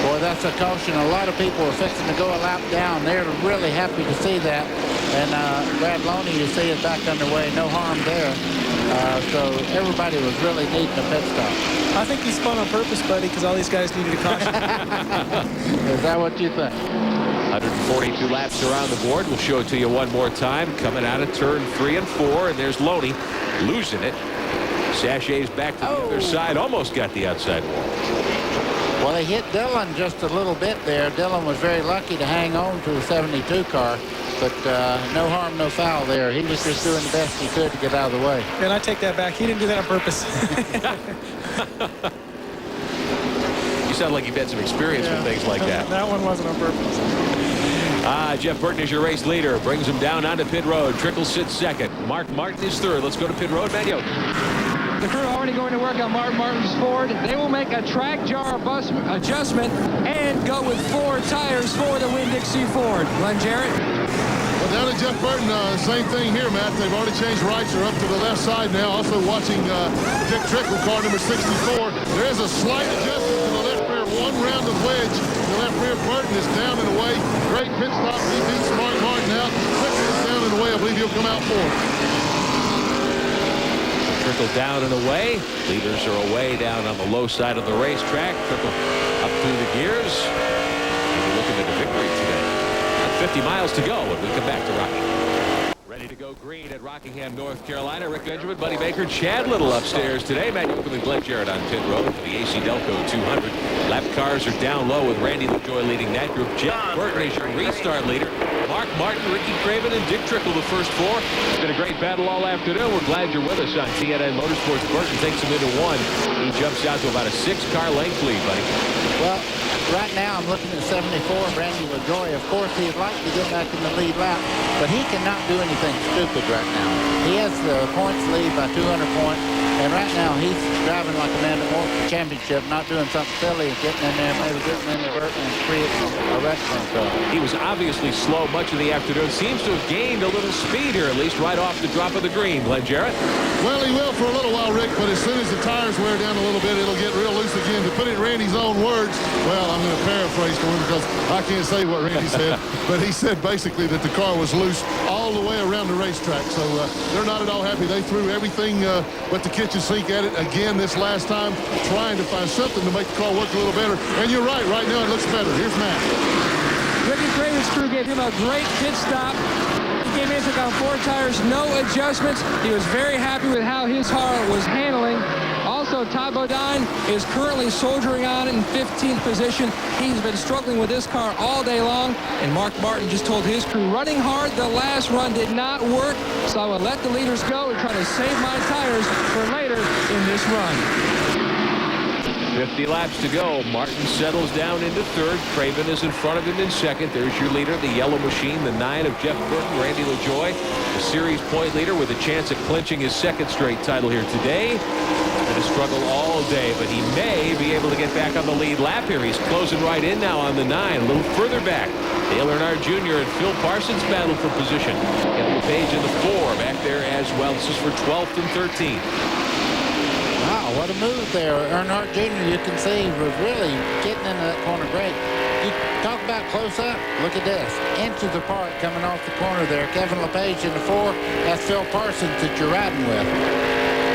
Boy, that's a caution. A lot of people are fixing to go a lap down. They're really happy to see that. And Brad Loney, you see, is back underway. No harm there. So everybody was really needing a pit stop. I think he spun on purpose, buddy, because all these guys needed a caution. Is that what you think? 142 laps around the board. We'll show it to you one more time. Coming out of turn 3 and 4, and there's Loney losing it. Sachets back to the other side. Almost got the outside wall. Well, he hit Dillon just a little bit there. Dillon was very lucky to hang on to the 72 car. But no harm, no foul there. He was just doing the best he could to get out of the way. And I take that back. He didn't do that on purpose. You sound like you've had some experience with things like that. That one wasn't on purpose. Jeff Burton is your race leader. Brings him down onto pit road. Trickle sits second. Mark Martin is third. Let's go to pit road. Manuel. The crew already going to work on Mark Martin's Ford. They will make a track jar adjustment and go with 4 tires for the Winn-Dixie Ford. Glenn Jarrett. Well, down at Jeff Burton, same thing here, Matt. They've already changed rights. They're up to the left side now. Also watching Dick Trickle, car number 64. There is a slight adjustment to the left rear. One round of wedge. The left rear Burton is down and away. Great pit stop. He beats Mark Martin out. Trickle is down and away. I believe he'll come out fourth. Trickle down and away. Leaders are away down on the low side of the racetrack. Trickle up through the gears. Maybe looking at a victory today. 50 miles to go when we come back to Rocky. Ready to go Go green at Rockingham, North Carolina. Rick Benjamin, Buddy Baker, Chad Little upstairs today. Matt Yoakum and Glenn Jarrett on pit road for the AC-Delco 200. Lap cars are down low with Randy LaJoie leading that group. Jeff Burton is your restart leader. Mark Martin, Ricky Craven, and Dick Trickle the first four. It's been a great battle all afternoon. We're glad you're with us on TNN Motorsports. Burton takes him into one. He jumps out to about a 6-car length lead, buddy. Well, right now I'm looking at 74, Randy LaJoie. Of course, he'd like to get back in the lead lap, but he cannot do anything stupid right now. He has the points lead by 200 points, and right now he's driving like a man that wants the championship, not doing something silly and getting in there, maybe getting in the Burton and creating a wreck for himself. He was obviously slow much of the afternoon. Seems to have gained a little speed here, at least right off the drop of the green. Glenn Jarrett? Well, he will for a little while, Rick, but as soon as the tires wear down a little bit, it'll get real loose again. To put it in Randy's own words, well, I'm going to paraphrase for him because I can't say what Randy said, but he said basically that the car was loose all the way around the racetrack. So they're not at all happy. They threw everything but the kitchen sink at it again this last time, trying to find something to make the car work a little better. And you're right now it looks better. Here's Matt. Ricky Craven's crew gave him a great pit stop. He came in, took on 4 tires, no adjustments. He was very happy with how his car was handling. Also, Todd Bodine is currently soldiering on in 15th position. He's been struggling with this car all day long. And Mark Martin just told his crew, running hard the last run did not work, so I will let the leaders go and try to save my tires for later in this run. 50 laps to go. Martin settles down into third. Craven is in front of him in second. There's your leader, the yellow machine, the 9 of Jeff Burton, Randy LaJoie, the series point leader with a chance at clinching his second straight title here today. He's going to struggle all day, but he may be able to get back on the lead lap here. He's closing right in now on the 9, a little further back. Dale Earnhardt Jr. and Phil Parsons battle for position. Kevin LePage in the 4 back there as well. This is for 12th and 13th. Wow, what a move there. Earnhardt Jr., you can see, was really getting into that corner great. You talk about close up, look at this. Inches apart coming off the corner there. Kevin LePage in the 4. That's Phil Parsons that you're riding with.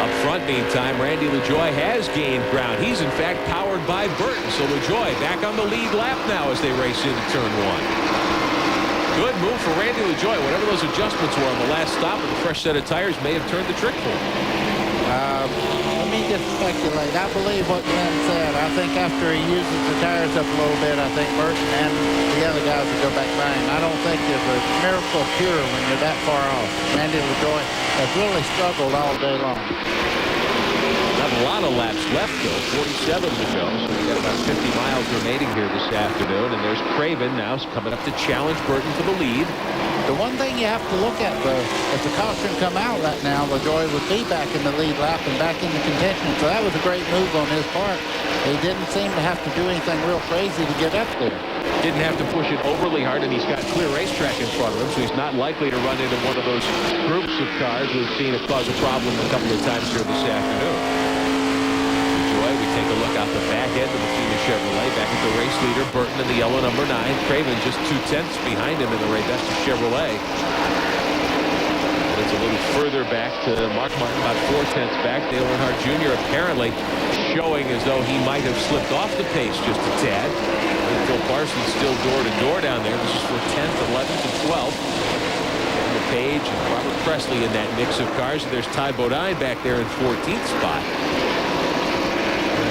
Up front, meantime, Randy LaJoie has gained ground. He's, in fact, powered by Burton. So LaJoie back on the lead lap now as they race into turn 1. Good move for Randy LaJoie. Whatever those adjustments were on the last stop with a fresh set of tires may have turned the trick for him. Let me just speculate. I believe what Glenn said. I think after he uses the tires up a little bit, I think Burton and the other guys will go back by him. I don't think there's a miracle cure when you're that far off. Randy LaJoie has really struggled all day long. Not a lot of laps left, though. 47 to go. So we've got about 50 miles remaining here this afternoon. And there's Craven now coming up to challenge Burton for the lead. The one thing you have to look at, though, if the caution come out right now, LaJoie would be back in the lead lap and back in the contention. So that was a great move on his part. He didn't seem to have to do anything real crazy to get up there. Didn't have to push it overly hard, and he's got clear racetrack in front of him, so he's not likely to run into one of those groups of cars we've seen it cause a problem a couple of times here this afternoon. We take a look out the back end of the Fina Chevrolet, back at the race leader, Burton in the yellow number 9. Craven just 2/10 behind him in the Raybestos Chevrolet. And it's a little further back to Mark Martin, about 4/10 back. Dale Earnhardt Jr. apparently showing as though he might have slipped off the pace just a tad. And Phil Parsons still door-to-door down there. This is for 10th, 11th, and 12th. And LePage and Robert Presley in that mix of cars. And there's Ty Bodine back there in 14th spot.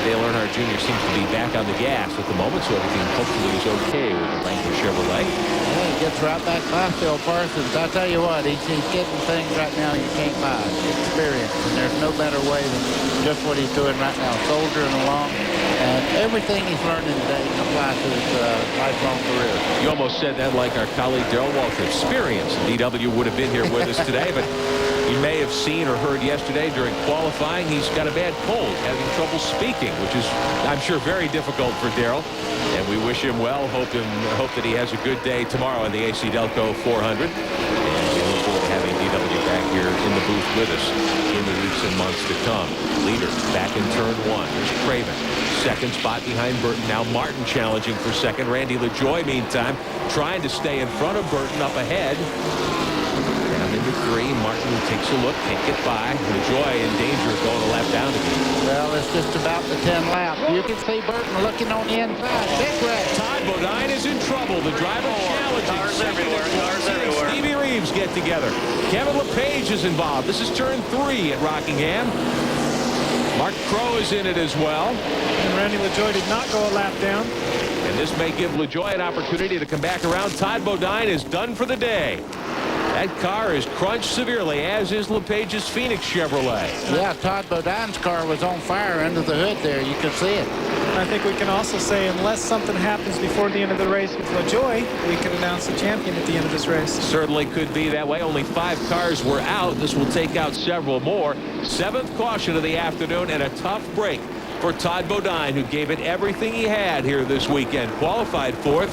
Dale Earnhardt Jr. seems to be back on the gas at the moment, so everything hopefully is okay with the Wrangler Chevrolet. Yeah, he gets right back by Phil Parsons. I tell you what, he's getting things right now you can't buy. Experience, and there's no better way than just what he's doing right now, soldiering along. And everything he's learning today can apply to his lifelong career. You almost said that like our colleague Darrell Walter. Experience. DW would have been here with us today, but you may have seen or heard yesterday during qualifying, he's got a bad cold, having trouble speaking, which is, I'm sure, very difficult for Darrell. And we wish him well. Hope that he has a good day tomorrow in the AC-Delco 400. And we look forward to having DW back here in the booth with us in the weeks and months to come. Leader back in turn 1. There's Craven. Second spot behind Burton. Now Martin challenging for second. Randy LaJoie, meantime, trying to stay in front of Burton up ahead. Down into 3. Martin takes a look, can't get by. LaJoie in danger of going a lap down again. Well, it's just about the 10 lap. You can see Burton looking on the inside. Big wreck. Todd Bodine is in trouble. The driver challenging. Cars everywhere. Cars everywhere. Stevie Reed Reeves get together. Kevin LePage is involved. This is turn 3 at Rockingham. Mark Crow is in it as well. And Randy LaJoie did not go a lap down. And this may give LaJoie an opportunity to come back around. Todd Bodine is done for the day. That car is crunched severely, as is LePage's Phoenix Chevrolet. Yeah, Todd Bodine's car was on fire under the hood there. You could see it. I think we can also say, unless something happens before the end of the race with LaJoie, we can announce the champion at the end of this race. Certainly could be that way. Only 5 cars were out. This will take out several more. 7th caution of the afternoon, and a tough break for Todd Bodine, who gave it everything he had here this weekend. Qualified 4th,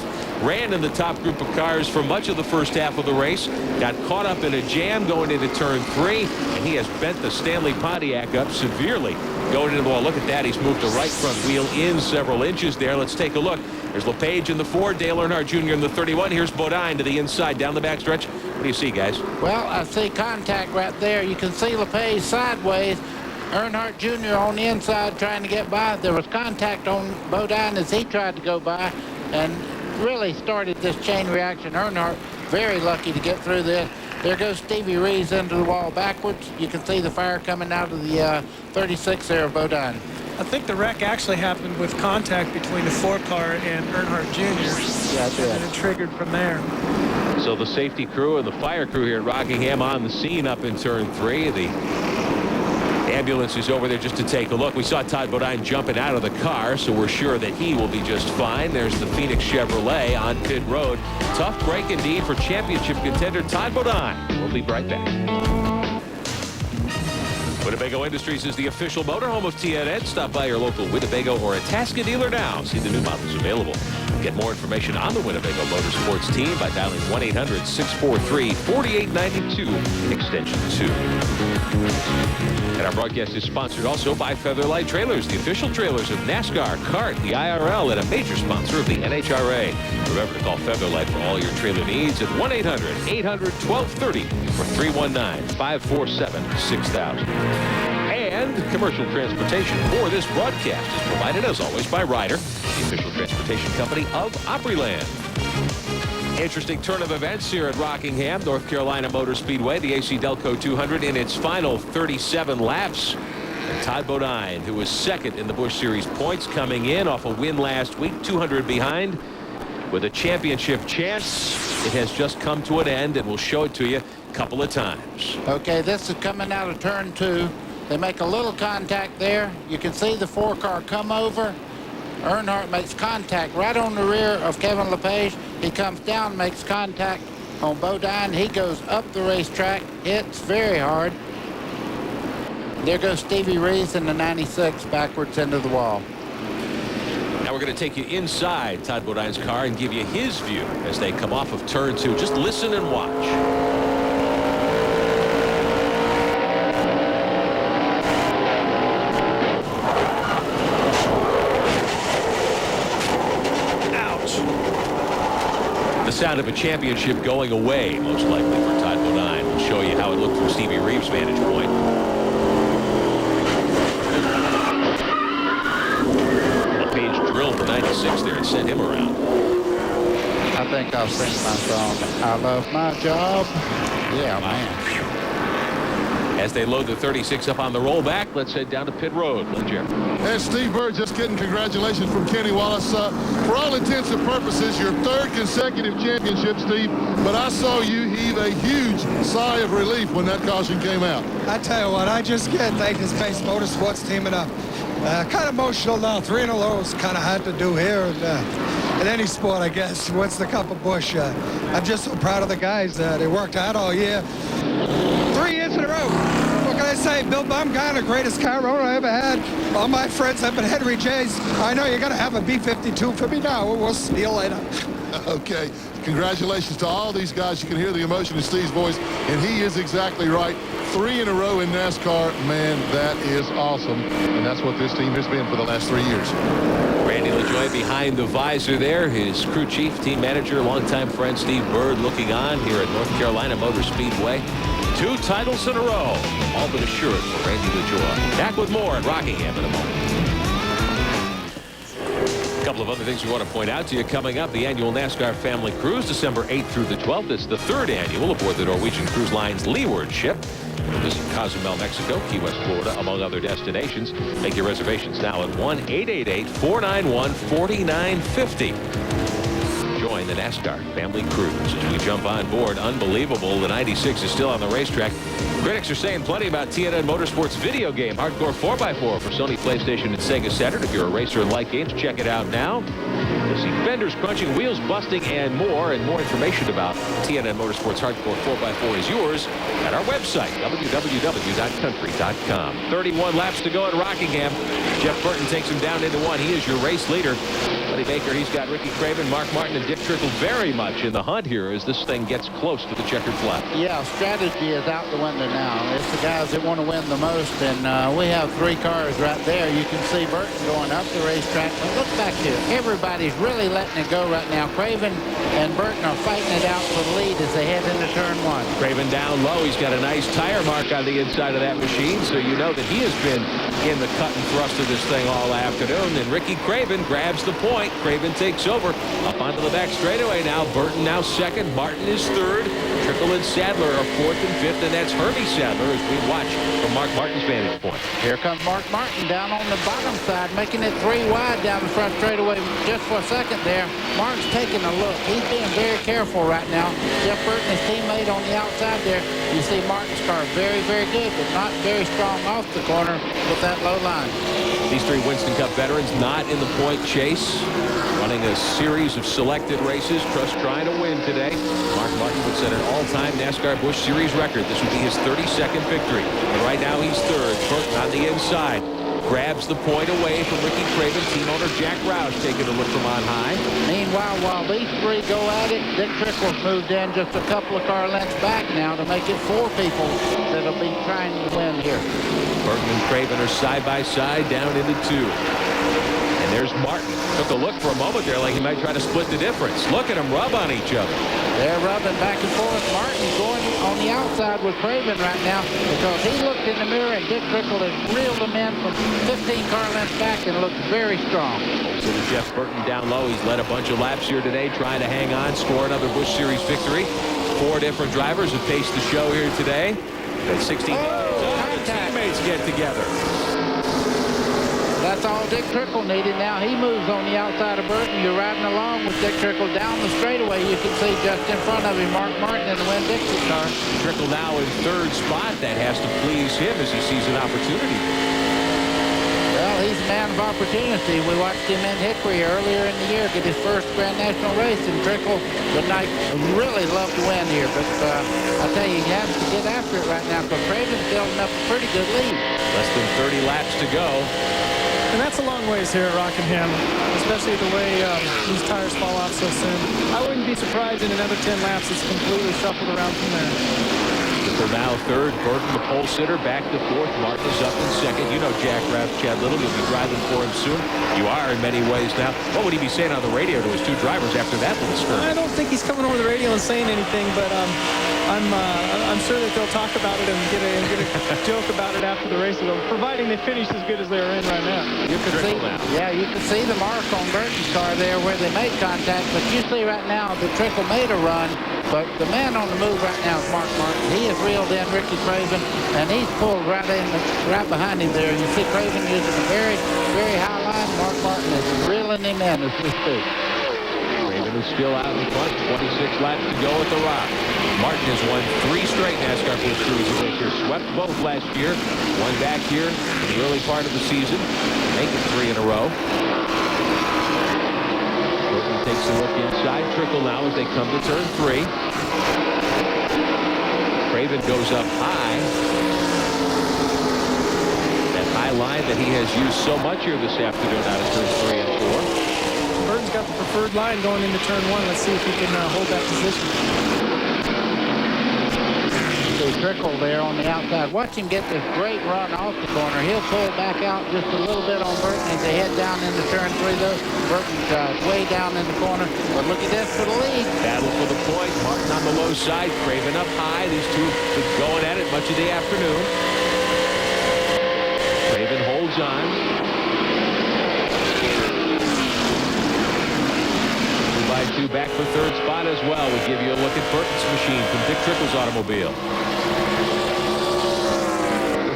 ran in the top group of cars for much of the first half of the race, got caught up in a jam going into turn 3, and he has bent the Stanley Pontiac up severely going into the wall. Look at that. He's moved the right front wheel in several inches there. Let's take a look. There's LePage in the 4, Dale Earnhardt Jr. in the 31. Here's Bodine to the inside down the backstretch. What do you see, guys? Well, I see contact right there. You can see LePage sideways. Earnhardt Jr. on the inside trying to get by. There was contact on Bodine as he tried to go by, and really started this chain reaction. Earnhardt very lucky to get through this. There goes Stevie Reeves into the wall backwards. You can see the fire coming out of the 36 there of Bodine. I think the wreck actually happened with contact between the 4 car and Earnhardt Jr. Yeah, it did. And it triggered from there. So the safety crew and the fire crew here at Rockingham on the scene up in turn 3. The ambulance is over there just to take a look. We saw Todd Bodine jumping out of the car, so we're sure that he will be just fine. There's the Phoenix Chevrolet on pit road. Tough break indeed for championship contender Todd Bodine. We'll be right back. Winnebago Industries is the official motorhome of TNN. Stop by your local Winnebago or Itasca dealer now. See the new models available. Get more information on the Winnebago Motorsports team by dialing 1-800-643-4892, extension 2. And our broadcast is sponsored also by Featherlight Trailers, the official trailers of NASCAR, CART, the IRL, and a major sponsor of the NHRA. Remember to call Featherlight for all your trailer needs at 1-800-800-1230 or 319-547-6000. And commercial transportation for this broadcast is provided, as always, by Ryder, the official transportation company of Opryland. Interesting turn of events here at Rockingham, North Carolina Motor Speedway. The AC-Delco 200 in its final 37 laps. And Todd Bodine, who was 2nd in the Busch Series points, coming in off a win last week, 200 behind, with a championship chance. It has just come to an end, and we'll show it to you a couple of times. Okay, this is coming out of turn 2. They make a little contact there. You can see the 4 car come over. Earnhardt makes contact right on the rear of Kevin LePage. He comes down, makes contact on Bodine. He goes up the racetrack, hits very hard. There goes Stevie Reeves in the 96 backwards into the wall. Now we're going to take you inside Todd Bodine's car and give you his view as they come off of turn 2. Just listen and watch. Sound of a championship going away, most likely for Todd Bodine. We'll show you how it looked from Stevie Reeves' vantage point. LePage drilled the 96 there and sent him around. I think I'll sing my song, I Love My Job. Yeah, man. As they load the 36 up on the rollback, let's head down to pit road. Jeff. And Steve Bird just getting congratulations from Kenny Wallace. For all intents and purposes, your 3rd consecutive championship, Steve. But I saw you heave a huge sigh of relief when that caution came out. I tell you what, I just can't thank this Pace Motorsports team enough. Kind of emotional now. 3 in a row is kind of hard to do here. And, in any sport, I guess, wins the Cup of Busch. I'm just so proud of the guys. They worked hard all year. 3 years in a row. What can I say? Bill Bumgarner, the greatest car owner I ever had. All my friends have been Henry J's. I know you're going to have a B-52 for me now. We'll see you later. Okay. Congratulations to all these guys. You can hear the emotion in Steve's voice, and he is exactly right. 3 in a row in NASCAR. Man, that is awesome. And that's what this team has been for the last 3 years. Randy LaJoie behind the visor there. His crew chief, team manager, longtime friend Steve Bird looking on here at North Carolina Motor Speedway. 2 titles in a row, all but assured for Randy LaJoie. Back with more at Rockingham in a moment. A couple of other things we want to point out to you coming up. The annual NASCAR Family Cruise, December 8th through the 12th. It's the third annual aboard the Norwegian Cruise Line's Leeward ship. We'll visit Cozumel, Mexico, Key West, Florida, among other destinations. Make your reservations now at 1-888-491-4950. Join the NASCAR Family Cruise as we jump on board. Unbelievable. The 96 is still on the racetrack. Critics are saying plenty about TNN Motorsports video game, Hardcore 4x4 for Sony PlayStation and Sega Saturn. If you're a racer and like games, check it out now. You'll see fenders crunching, wheels busting, and more. And more information about TNN Motorsports Hardcore 4x4 is yours at our website, www.country.com. 31 laps to go at Rockingham. Jeff Burton takes him down into one. He is your race leader. Buddy Baker, he's got Ricky Craven, Mark Martin, and Dick Trickle very much in the hunt here as this thing gets close to the checkered flag. Yeah, strategy is out the window now. It's the guys that want to win the most, and we have three cars right there. You can see Burton going up the racetrack. But look back here. Everybody's really letting it go right now. Craven and Burton are fighting it out for the lead as they head into turn one. Craven down low. He's got a nice tire mark on the inside of that machine, so you know that he has been in the cut and thrust of this thing all afternoon. And Ricky Craven grabs the point. Craven takes over up onto the back straightaway now. Burton now second. Martin is third. Trickle and Sadler are fourth and fifth, and that's Herbie Sadler as we watch from Mark Martin's vantage point. Here comes Mark Martin down on the bottom side, making it 3 wide down the front straightaway just for a second there. Martin's taking a look. He's being very careful right now. Jeff Burton, his teammate on the outside there. You see Martin's car very, very good, but not very strong off the corner with that low line. These three Winston Cup veterans not in the point chase, running a series of selected races, just trying to win today. Mark Martin would set an all-time NASCAR Busch Series record. This would be his 32nd victory. And right now he's third. Burton on the inside grabs the point away from Ricky Craven. Team owner Jack Roush taking a look from on high. Meanwhile, while these three go at it, Dick Trickle's moved in just a couple of car lengths back now to make it 4 people that'll be trying to win here. Burton and Craven are side by side down into 2. And there's Martin. Took a look for a moment there like he might try to split the difference. Look at them rub on each other. They're rubbing back and forth. Martin's going on the outside with Craven right now because he looked in the mirror and Dick Trickle has reeled him in from 15 car lengths back and looks very strong. So Jeff Burton down low. He's led a bunch of laps here today trying to hang on, score another Busch Series victory. 4 different drivers have paced the show here today. At 16 teammates get together. That's all Dick Trickle needed. Now he moves on the outside of Burton. You're riding along with Dick Trickle down the straightaway. You can see just in front of him Mark Martin in the Winn-Dixie car. Trickle now in third spot. That has to please him as he sees an opportunity. Well, he's a man of opportunity. We watched him in Hickory earlier in the year get his first Grand National race, and Trickle would really love to win here. But I tell you, he has to get after it right now because Craven's building up a pretty good lead. Less than 30 laps to go. And that's a long ways here at Rockingham, especially the way these tires fall off so soon. I wouldn't be surprised in another 10 laps it's completely shuffled around from there. For now, third. Burton, the pole sitter, back to fourth. Martin is up in second. You know Jack Roush, Chad Little. You'll be driving for him soon. You are in many ways now. What would he be saying on the radio to his 2 drivers after that little skirt? I don't think he's coming over the radio and saying anything, but I'm sure that they'll talk about it and get a joke about it after the race, providing they finish as good as they're in right now. You can see, you can see the mark on Burton's car there where they made contact, but you see right now the Trickle made a run, but the man on the move right now is Mark Martin. He has reeled in Ricky Craven, and he's pulled right behind him there. You see Craven using a very, very high line. Mark Martin is reeling him in as we speak. Craven is still out in front. 26 laps to go at the Rock. Martin has won 3 straight NASCAR Busch Series this year. Swept both last year. One back here in the early part of the season. Making 3 in a row. Burton takes a look inside. Trickle now as they come to turn 3. Craven goes up high. That high line that he has used so much here this afternoon out of turns 3 and 4. Burton's got the preferred line going into turn 1. Let's see if he can hold that position. Trickle there on the outside. Watch him get this great run off the corner. He'll pull back out just a little bit on Burton as they head down into turn 3 though. Burton's way down in the corner. But look at this for the lead. Battle for the point. Martin on the low side. Craven up high. These two been going at it much of the afternoon. Craven holds on. side, 2 back for third spot as well. We give you a look at Burton's machine from Dick Trickle's automobile.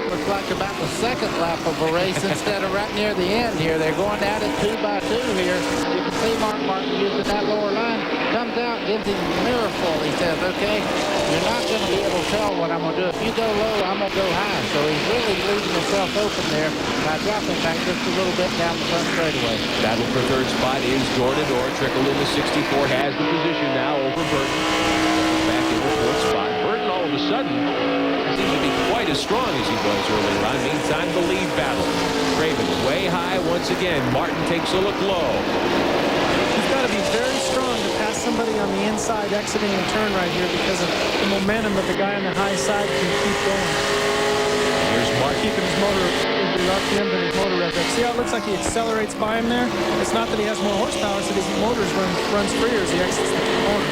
Looks like about the second lap of a race instead of right near the end here. They're going at it 2 by 2 here. You can see Mark Martin using that lower line. Comes out, gives him a mirror full. He says, okay, you're not going to be able to tell what I'm going to do. If you go low, I'm going to go high. So he's really leaving himself open there by dropping back just a little bit down the front straightaway. Battle for third spot is Jordan Orr. Trickle in the 64 has the position now over Burton. Back in the fourth spot. Burton all of a sudden seems to be quite as strong as he was earlier on. Meantime, the lead battle. Craven way high once again. Martin takes a look low. You've got to be very strong to pass somebody on the inside exiting the turn right here because of the momentum that the guy on the high side can keep going. Here's Martin. Keeping his motor, his RPM and his motor rev up. See how it looks like he accelerates by him there? It's not that he has more horsepower, it's that his motor runs freer as he exits the corner.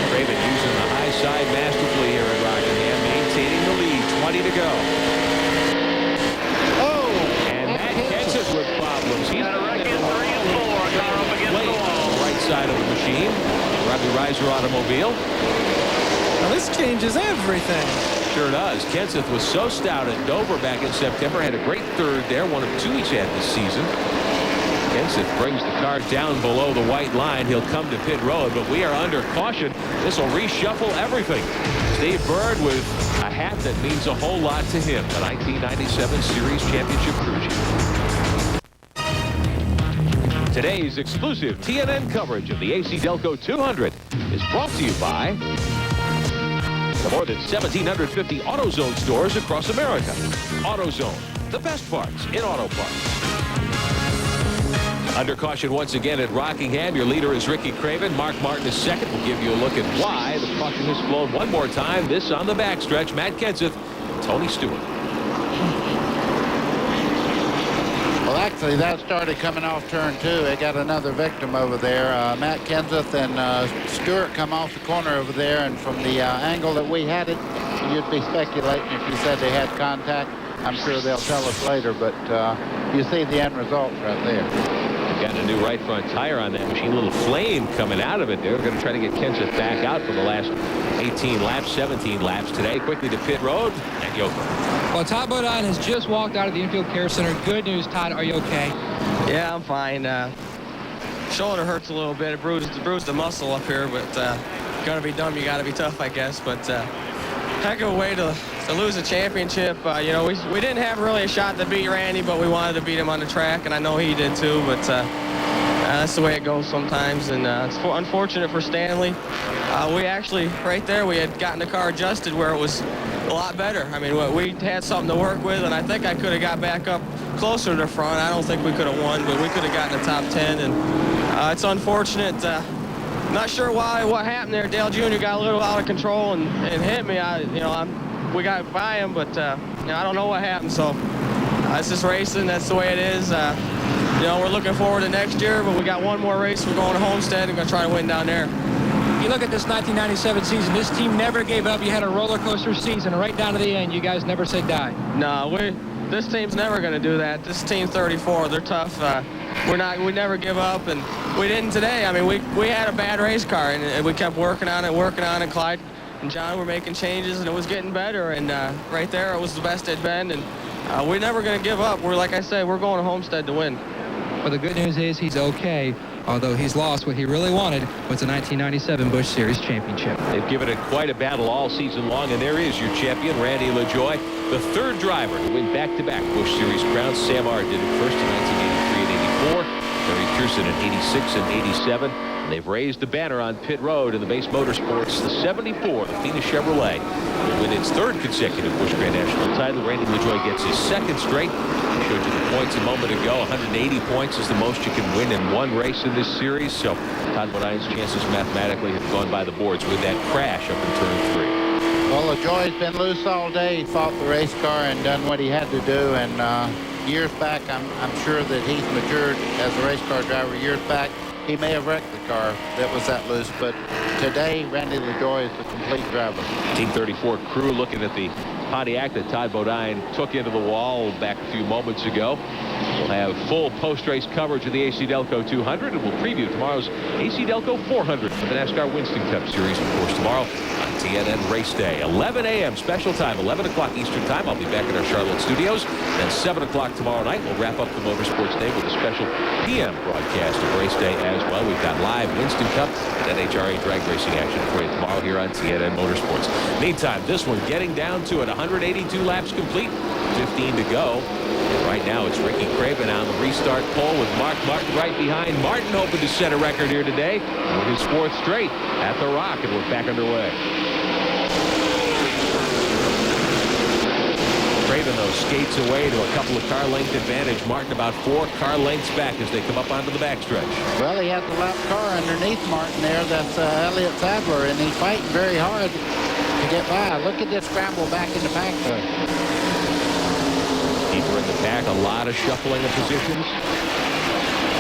Craven using the high side masterfully here at Rockingham, maintaining the lead. 20 to go. Oh! And Matt Kenseth with problems. He's Got a wreck in 3 and 4. Car up against the wall. Right side of the machine. Robbie Reiser automobile. Now this changes everything. Sure does. Kenseth was so stout at Dover back in September. Had a great third there. One of 2 each had this season. Kenseth brings the car down below the white line. He'll come to pit road, but we are under caution. This will reshuffle everything. Steve Bird with a hat that means a whole lot to him. The 1997 Series Championship Crew Chief. Today's exclusive TNN coverage of the AC-Delco 200 is brought to you by the more than 1,750 AutoZone stores across America. AutoZone, the best parts in auto parts. Under caution once again at Rockingham. Your leader is Ricky Craven. Mark Martin is second. We'll give you a look at why the caution has flown one more time. This on the backstretch. Matt Kenseth and Tony Stewart. Well, actually, that started coming off turn 2. They got another victim over there. Matt Kenseth and Stewart come off the corner over there, and from the angle that we had it, you'd be speculating if you said they had contact. I'm sure they'll tell us later, but you see the end result right there. Got a new right front tire on that machine. A little flame coming out of it. They're going to try to get Kenseth back out for the last 18 laps, 17 laps today. Quickly to pit road. And Yoko. Well, Todd Bodine has just walked out of the infield care center. Good news, Todd. Are you okay? Yeah, I'm fine. Shoulder hurts a little bit. It bruised the muscle up here, but gotta be dumb. You gotta be tough, I guess. But heck of a way to lose a championship. You know, we didn't have really a shot to beat Randy, but we wanted to beat him on the track, and I know he did too. But that's the way it goes sometimes, and it's unfortunate for Stanley. We actually, right there, we had gotten the car adjusted where it was a lot better. I mean, we had something to work with, and I think I could have got back up closer to the front. I don't think we could have won, but we could have gotten the top 10, and it's unfortunate. Not sure what happened there. Dale Jr. got a little out of control and hit me. We got by him, but I don't know what happened. So it's just racing. That's the way it is. We're looking forward to next year, but we got one more race. We're going to Homestead and going to try to win down there. You look at this 1997 season, this team never gave up. You had a roller coaster season right down to the end. You guys never said die. No, this team's never going to do that. This team's 34. They're tough. We never give up, and we didn't today. I mean, we had a bad race car, and we kept working on it. Clyde and John were making changes, and it was getting better. And right there, it was the best it'd been. And we're never going to give up. Like I said, we're going to Homestead to win. Well, the good news is he's okay, although he's lost what he really wanted was the 1997 Busch Series Championship. They've given it quite a battle all season long, and there is your champion, Randy LaJoie, the third driver to win back-to-back Busch Series crowns. Sam Ard did it first in 1983 and 84, Terry Pearson in 86 and 87. And they've raised the banner on pit road in the Base Motorsports. The 74, the Phoenix Chevrolet, will win its third consecutive Busch Grand National title. Randy LaJoie gets his second straight. I showed you the points a moment ago. 180 points is the most you can win in one race in this series. So Todd Bodine's chances mathematically have gone by the boards with that crash up in turn 3. Well, LaJoie's been loose all day. He fought the race car and done what he had to do. And years back, I'm sure that he's matured as a race car driver. Years back, he may have wrecked the car that was that loose, but today Randy LaJoie is a complete driver. Team 34 crew looking at the Pontiac that Todd Bodine took into the wall back a few moments ago. We'll have full post-race coverage of the AC-Delco 200, and we'll preview tomorrow's AC-Delco 400 for the NASCAR Winston Cup Series, of course, tomorrow on TNN Race Day. 11 a.m. special time, 11 o'clock Eastern time. I'll be back in our Charlotte studios. Then 7 o'clock tomorrow night, we'll wrap up the Motorsports Day with a special PM broadcast of Race Day as well. We've got live Winston Cup and NHRA drag racing action for you tomorrow here on TNN Motorsports. Meantime, this one getting down to it. 182 laps complete, 15 to go. And right now it's Ricky Craven on the restart pole with Mark Martin right behind. Martin hoping to set a record here today with his 4th straight at the Rock, and we're back underway. Craven, though, skates away to a couple of car length advantage. Martin about 4 car lengths back as they come up onto the backstretch. Well, he has the lap car underneath Martin there. That's Elliott Sadler, and he's fighting very hard to get by. Look at this scramble back in the pack there. Deeper in the pack, a lot of shuffling of positions.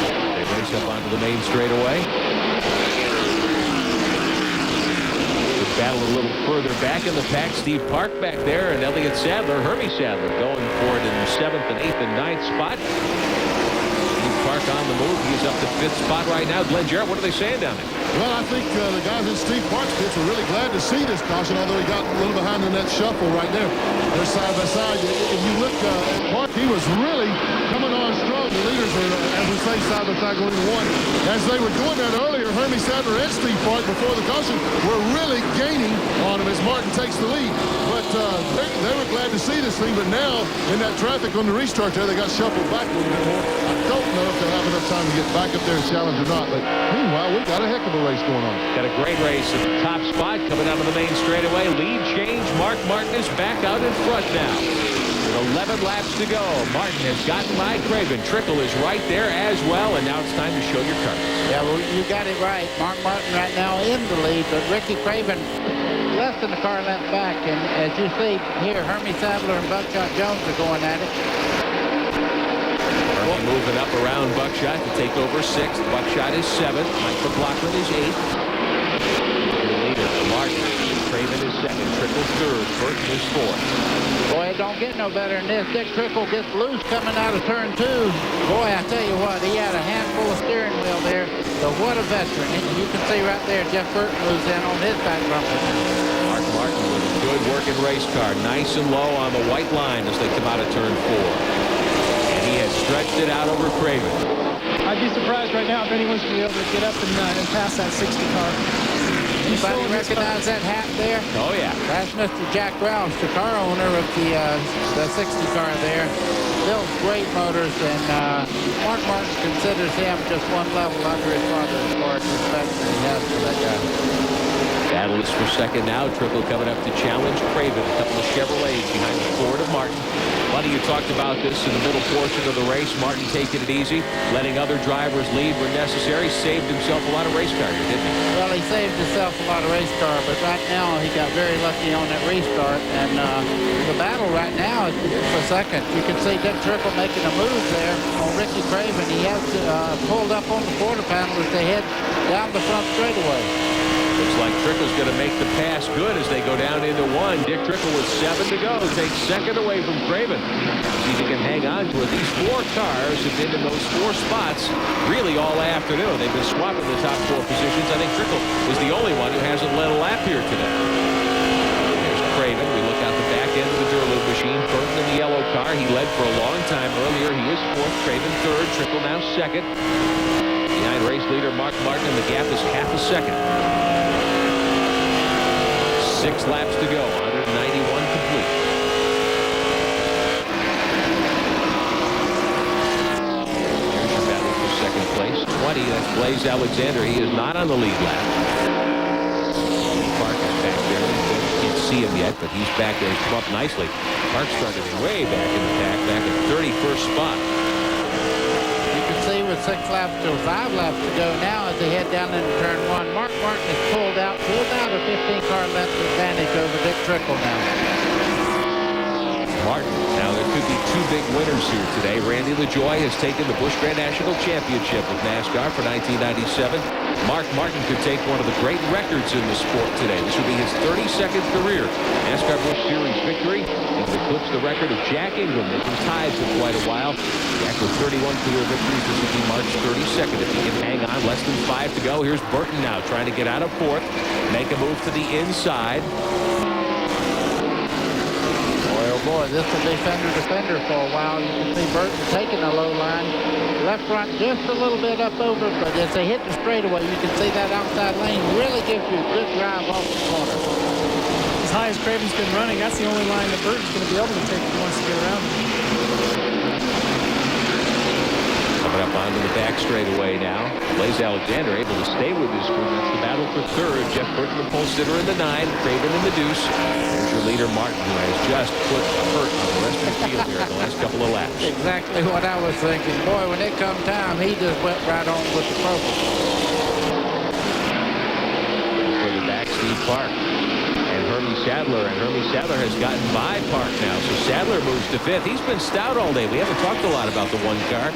They race up onto the main straightaway. Battle a little further back in the pack. Steve Park back there, and Elliott Sadler, Hermie Sadler, going for it in the 7th and 8th and 9th spot. Steve Park on the move. He's up to 5th spot right now. Glenn Jarrett, what are they saying down there? Well, I think the guys in Steve Park's pits are really glad to see this caution, although he got a little behind in that shuffle right there. They're side by side. If you look at Park, he was really coming on strong. The leaders are, as we say, side by side going to 1. As they were doing that earlier, Hermie Sadler and Steve Park before the caution were really gaining on him as Martin takes the lead. But they were glad to see this thing, but now in that traffic on the restart there, they got shuffled back a little bit more. I don't know if they'll have enough time to get back up there and challenge or not, but meanwhile, we got a heck of a race going on. Got a great race at the top spot coming out of the main straightaway. Lead change. Mark Martin is back out in front now. With 11 laps to go. Martin has gotten by Craven. Trickle is right there as well, and now it's time to show your cards. Yeah, well, you got it right. Mark Martin right now in the lead, but Ricky Craven less than a car length back. And as you see here, Hermie Sadler and Buckshot Jones are going at it. Hermie moving up around Buckshot to take over 6th. Buckshot is 7th. Mike McLaughlin is 8th. Your leader, Martin. Craven is 2nd. Trickle 3rd. Burton is 4th. Boy, it don't get no better than this. Dick Trickle gets loose coming out of turn 2. Boy, I tell you what, he had a handful of steering wheel there. So what a veteran. And you can see right there, Jeff Burton moves in on his back bumper. Mark Martin with a good working race car. Nice and low on the white line as they come out of turn 4. And he has stretched it out over Craven. I'd be surprised right now if anyone's going to be able to get up and pass that 60 car. Anybody recognize that hat there? Oh, yeah. That's Mr. Jack Roush, the car owner of the 60 car there. Builds great motors, and Mark Martin considers him just one level under his father as far as respect that he has for that guy. Battle is for 2nd now. Trickle coming up to challenge Craven. A couple of Chevrolets behind the Ford of Martin. Buddy, you talked about this in the middle portion of the race. Martin taking it easy, letting other drivers lead when necessary. Saved himself a lot of race car here, didn't he? Well, he saved himself a lot of race car, but right now he got very lucky on that restart. And the battle right now is for 2nd. You can see Dick Trickle making a move there on Ricky Craven. He has pulled up on the quarter panel as they head down the front straightaway. Looks like Trickle's going to make the pass good as they go down into 1. Dick Trickle with 7 to go. Takes 2nd away from Craven. See if he can hang on to it. These 4 cars have been in those 4 spots really all afternoon. They've been swapping the top 4 positions. I think Trickle is the only one who hasn't led a lap here today. There's Craven. We look out the back end of the Durloop machine. Burton in the yellow car. He led for a long time earlier. He is 4th. Craven 3rd. Trickle now 2nd. Behind race leader Mark Martin, and the gap is half a second. 6 laps to go, 191 complete. Here's your battle for 2nd place. 20, that's Blaze Alexander. He is not on the lead lap. Park is back there. You can't see him yet, but he's back there. He's come up nicely. Park started way back in the pack, back at 31st spot. See, with 6 laps to 5 laps to go now as they head down into turn 1. Mark Martin is pulled out to about a 15-car length advantage over Dick Trickle now. Martin, now there could be 2 big winners here today. Randy LaJoie has taken the Busch Grand National Championship with NASCAR for 1997. Mark Martin could take one of the great records in the sport today. This would be his 32nd career NASCAR Busch Series victory. He would eclipse the record of Jack Ingram, that was tied for quite a while. Jack with 31 career victories. This would be Mark's 32nd if he can hang on. Less than 5 to go. Here's Burton now trying to get out of fourth. Make a move to the inside. Boy, this will be fender to fender for a while. You can see Burton taking a low line. Left front just a little bit up over, but as they hit the straightaway, you can see that outside lane really gives you a good drive off the corner. As high as Craven's been running, that's the only line that Burton's going to be able to take if he wants to get around him. Coming up onto the back straightaway now. Blaze Alexander able to stay with his group. That's the battle for third. Jeff Burton, the pole sitter, in the 9. Craven in the deuce. There's your leader, Martin, who has just put a hurt on the rest of the field here in the last couple of laps. Exactly what I was thinking. Boy, when it come time, he just went right on with the purple. Further back, Steve Park and Hermie Sadler. And Hermie Sadler has gotten by Park now. So Sadler moves to 5th. He's been stout all day. We haven't talked a lot about the one car.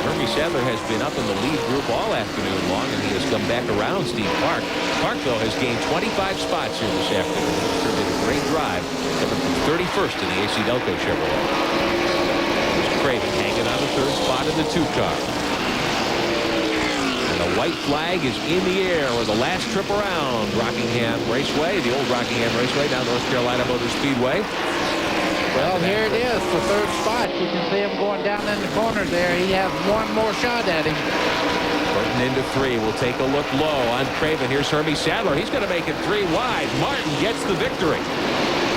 Hermie Sadler has been up in the lead group all afternoon long, and he has come back around Steve Park. Park, though, has gained 25 spots here this afternoon. It's been a great drive, coming from 31st in the AC-Delco Chevrolet. There's Craven hanging on the 3rd spot in the 2 car. And the white flag is in the air with the last trip around Rockingham Raceway, the old Rockingham Raceway, down North Carolina Motor Speedway. Well, here it is, the 3rd spot. You can see him going down in the corner there. He has one more shot at him. Burton into 3. We'll take a look low on Craven. Here's Hermie Sadler. He's going to make it 3 wide. Martin gets the victory.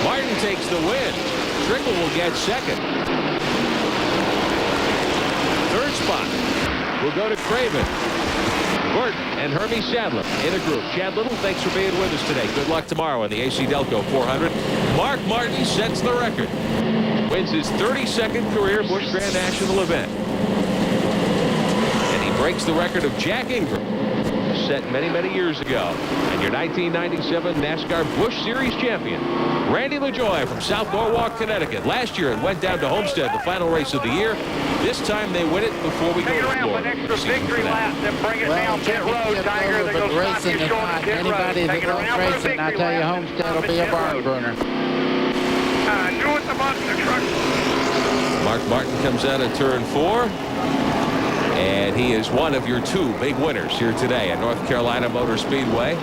Martin takes the win. Trickle will get 2nd. 3rd spot will go to Craven. Burton and Hermie Sadler in a group. Chad Little, thanks for being with us today. Good luck tomorrow in the AC-Delco 400. Mark Martin sets the record. Wins his 32nd career Busch Grand National event. And he breaks the record of Jack Ingram, set many, many years ago. And your 1997 NASCAR Busch Series champion, Randy LaJoie from South Norwalk, Connecticut. Last year it went down to Homestead, the final race of the year. This time they win it before we go to Florida. Extra victory lap, then bring it down pit road, Tiger. They go stop you short of pit road. Anybody that loves racing, I tell you, Homestead will be a barn burner. Do it the monster truck. Mark Martin comes out of turn 4. And he is one of your 2 big winners here today at North Carolina Motor Speedway.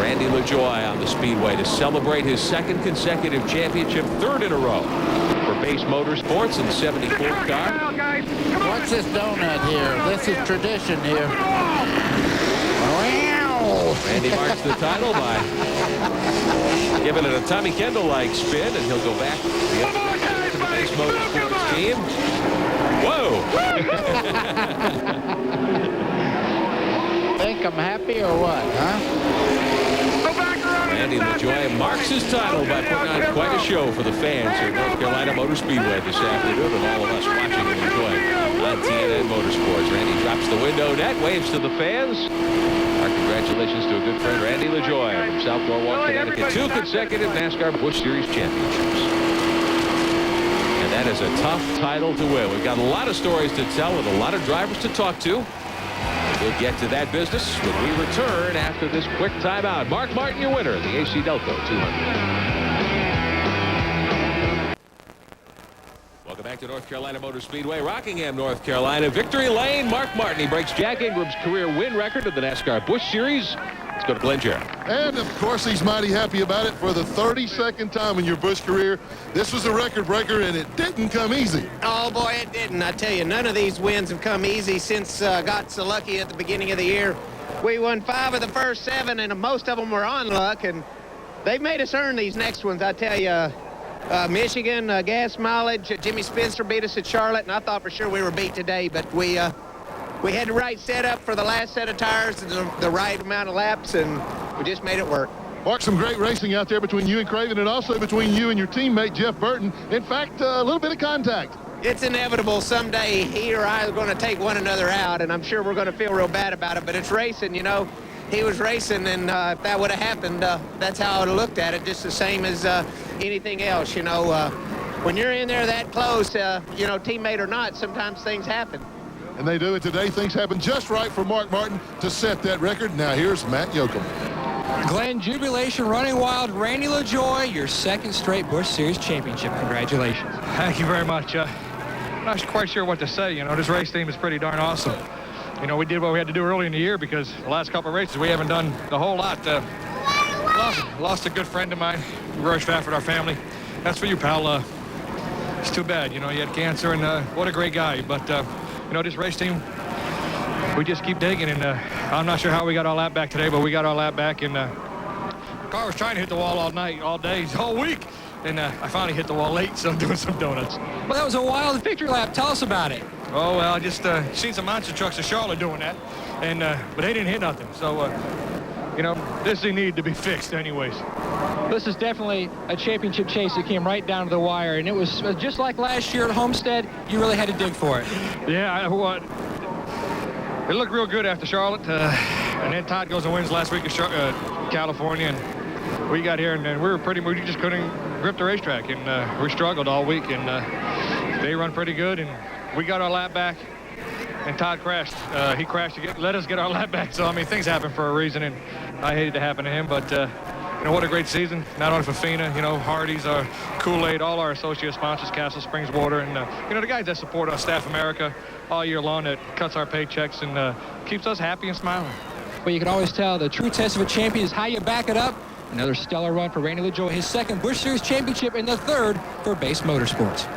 Randy LaJoie on the Speedway to celebrate his 2nd consecutive championship, 3rd in a row for Base Motorsports in the 74th car. What's this donut here? This is tradition here. Randy marks the title by giving it a Tommy Kendall-like spin, and he'll go back to the Base Motorsports team. Whoa! Think I'm happy or what, huh? Randy LaJoie marks his title by putting on quite a show for the fans here at North Carolina Motor Speedway this afternoon, and all of us watching and enjoying on TNN Motorsports. Randy drops the window net, waves to the fans. Our congratulations to a good friend, Randy LaJoie from South Norwalk, Connecticut. 2 consecutive NASCAR Busch Series championships. And that is a tough title to win. We've got a lot of stories to tell and a lot of drivers to talk to. We'll get to that business when we return after this quick timeout. Mark Martin, your winner of the AC-Delco 200. Welcome back to North Carolina Motor Speedway, Rockingham, North Carolina. Victory lane, Mark Martin. He breaks Jack Ingram's career win record of the NASCAR Busch Series. Let's go to Glenn Jarrett. And, of course, he's mighty happy about it for the 32nd time in your Busch career. This was a record breaker, and it didn't come easy. Oh, boy, it didn't. I tell you, none of these wins have come easy since got so lucky at the beginning of the year. We won 5 of the first 7, and most of them were on luck, and they've made us earn these next ones. I tell you, Michigan, gas mileage, Jimmy Spencer beat us at Charlotte, and I thought for sure we were beat today, but we had the right setup for the last set of tires and the right amount of laps, and we just made it work. Mark, some great racing out there between you and Craven, and also between you and your teammate, Jeff Burton. In fact, a little bit of contact. It's inevitable someday he or I are going to take one another out, and I'm sure we're going to feel real bad about it, but it's racing, you know. He was racing, and if that would have happened, that's how I would have looked at it, just the same as anything else, you know. When you're in there that close, you know, teammate or not, sometimes things happen. And they do it today. Things happen just right for Mark Martin to set that record. Now here's Matt Yoakum. Glenn, jubilation running wild. Randy LaJoie, your second straight Busch Series championship. Congratulations. Thank you very much. I'm not quite sure what to say. You know, this race team is pretty darn awesome. You know, we did what we had to do early in the year because the last couple of races we haven't done the whole lot. Lost a good friend of mine, Roy Stafford, our family. That's for you, pal. It's too bad. You know, he had cancer, and what a great guy. But, you know, this race team, we just keep digging, and I'm not sure how we got our lap back today, but we got our lap back, and the car was trying to hit the wall all night, all day, all week, and I finally hit the wall late, so I'm doing some donuts. Well, that was a wild victory lap. Tell us about it. Oh, well, I just seen some monster trucks in Charlotte doing that, and but they didn't hit nothing, so, you know, this thing needed to be fixed anyways. This is definitely a championship chase that came right down to the wire, and it was just like last year at Homestead. You really had to dig for it. Yeah, it looked real good after Charlotte, and then Todd goes and wins last week in California, and we got here, and we just couldn't grip the racetrack, and we struggled all week, and they run pretty good, and we got our lap back, and Todd crashed. He crashed to let us get our lap back, so, I mean, things happen for a reason, and I hated to happen to him, but, you know, what a great season, not only for FINA, you know, Hardee's, Kool-Aid, all our associate sponsors, Castle Springs Water, and, you know, the guys that support us, Staff America, all year long, that cuts our paychecks and keeps us happy and smiling. Well, you can always tell the true test of a champion is how you back it up. Another stellar run for Randy LaJoie, his second Busch Series championship and the third for Base Motorsports.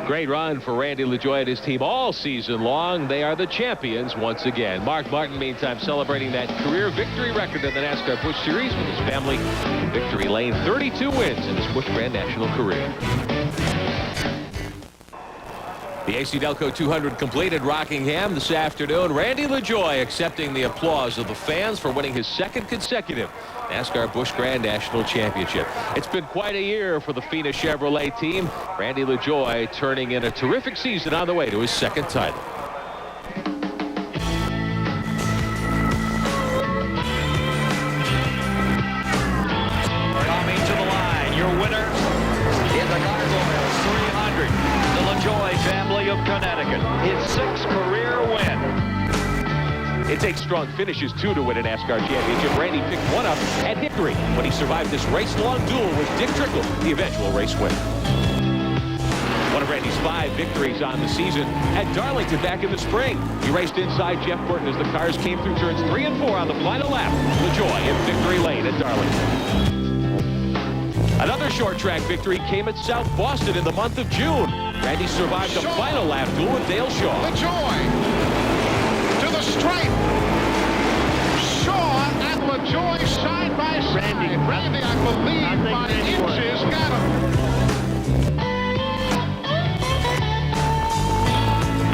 Great run for Randy LaJoie and his team all season long. They are the champions once again. Mark Martin, meantime, celebrating that career victory record in the NASCAR Busch Series with his family in victory lane. 32 wins in his Busch Grand National career. The AC-Delco 200 completed Rockingham this afternoon. Randy LaJoie accepting the applause of the fans for winning his second consecutive NASCAR Busch Grand National Championship. It's been quite a year for the FINA Chevrolet team. Randy LaJoie turning in a terrific season on the way to his second title. Coming to the line, your winner in the Gargoyles 300, the LaJoie family of Connecticut. His 6th career win. It takes strong finishes, too, to win a NASCAR championship. Randy picked one up at Hickory when he survived this race-long duel with Dick Trickle, the eventual race winner. One of Randy's 5 victories on the season at Darlington back in the spring. He raced inside Jeff Burton as the cars came through turns 3 and 4 on the final lap. LaJoie in victory lane at Darlington. Another short track victory came at South Boston in the month of June. Randy survived the final lap duel with Dale Shaw. LaJoie to the stripe. Shaw and LaJoie side by side. Randy, I believe by inches, got him.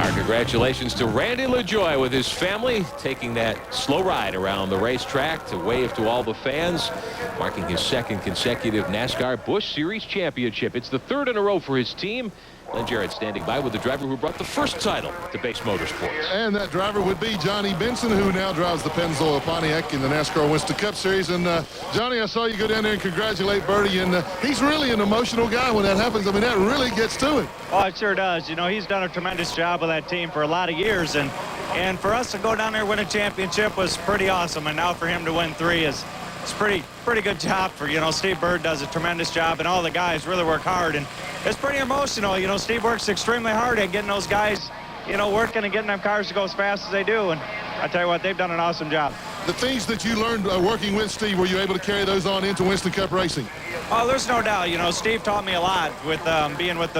Our congratulations to Randy LaJoie with his family taking that slow ride around the racetrack to wave to all the fans, marking his second consecutive NASCAR Busch Series championship. It's the 3rd in a row for his team. Glenn Jarrett standing by with the driver who brought the first title to Base Motorsports. And that driver would be Johnny Benson, who now drives the Pennzoil Pontiac in the NASCAR Winston Cup Series. And, Johnny, I saw you go down there and congratulate Bertie, and he's really an emotional guy when that happens. I mean, that really gets to him. Oh, it sure does. You know, he's done a tremendous job with that team for a lot of years, and for us to go down there and win a championship was pretty awesome, and now for him to win 3 is it's pretty good job for, you know, Steve Bird does a tremendous job, and all the guys really work hard, and it's pretty emotional. You know, Steve works extremely hard at getting those guys, you know, working and getting them cars to go as fast as they do, and I tell you what, they've done an awesome job. The things that you learned working with Steve, were you able to carry those on into Winston Cup racing? Oh, there's no doubt. You know, Steve taught me a lot with being with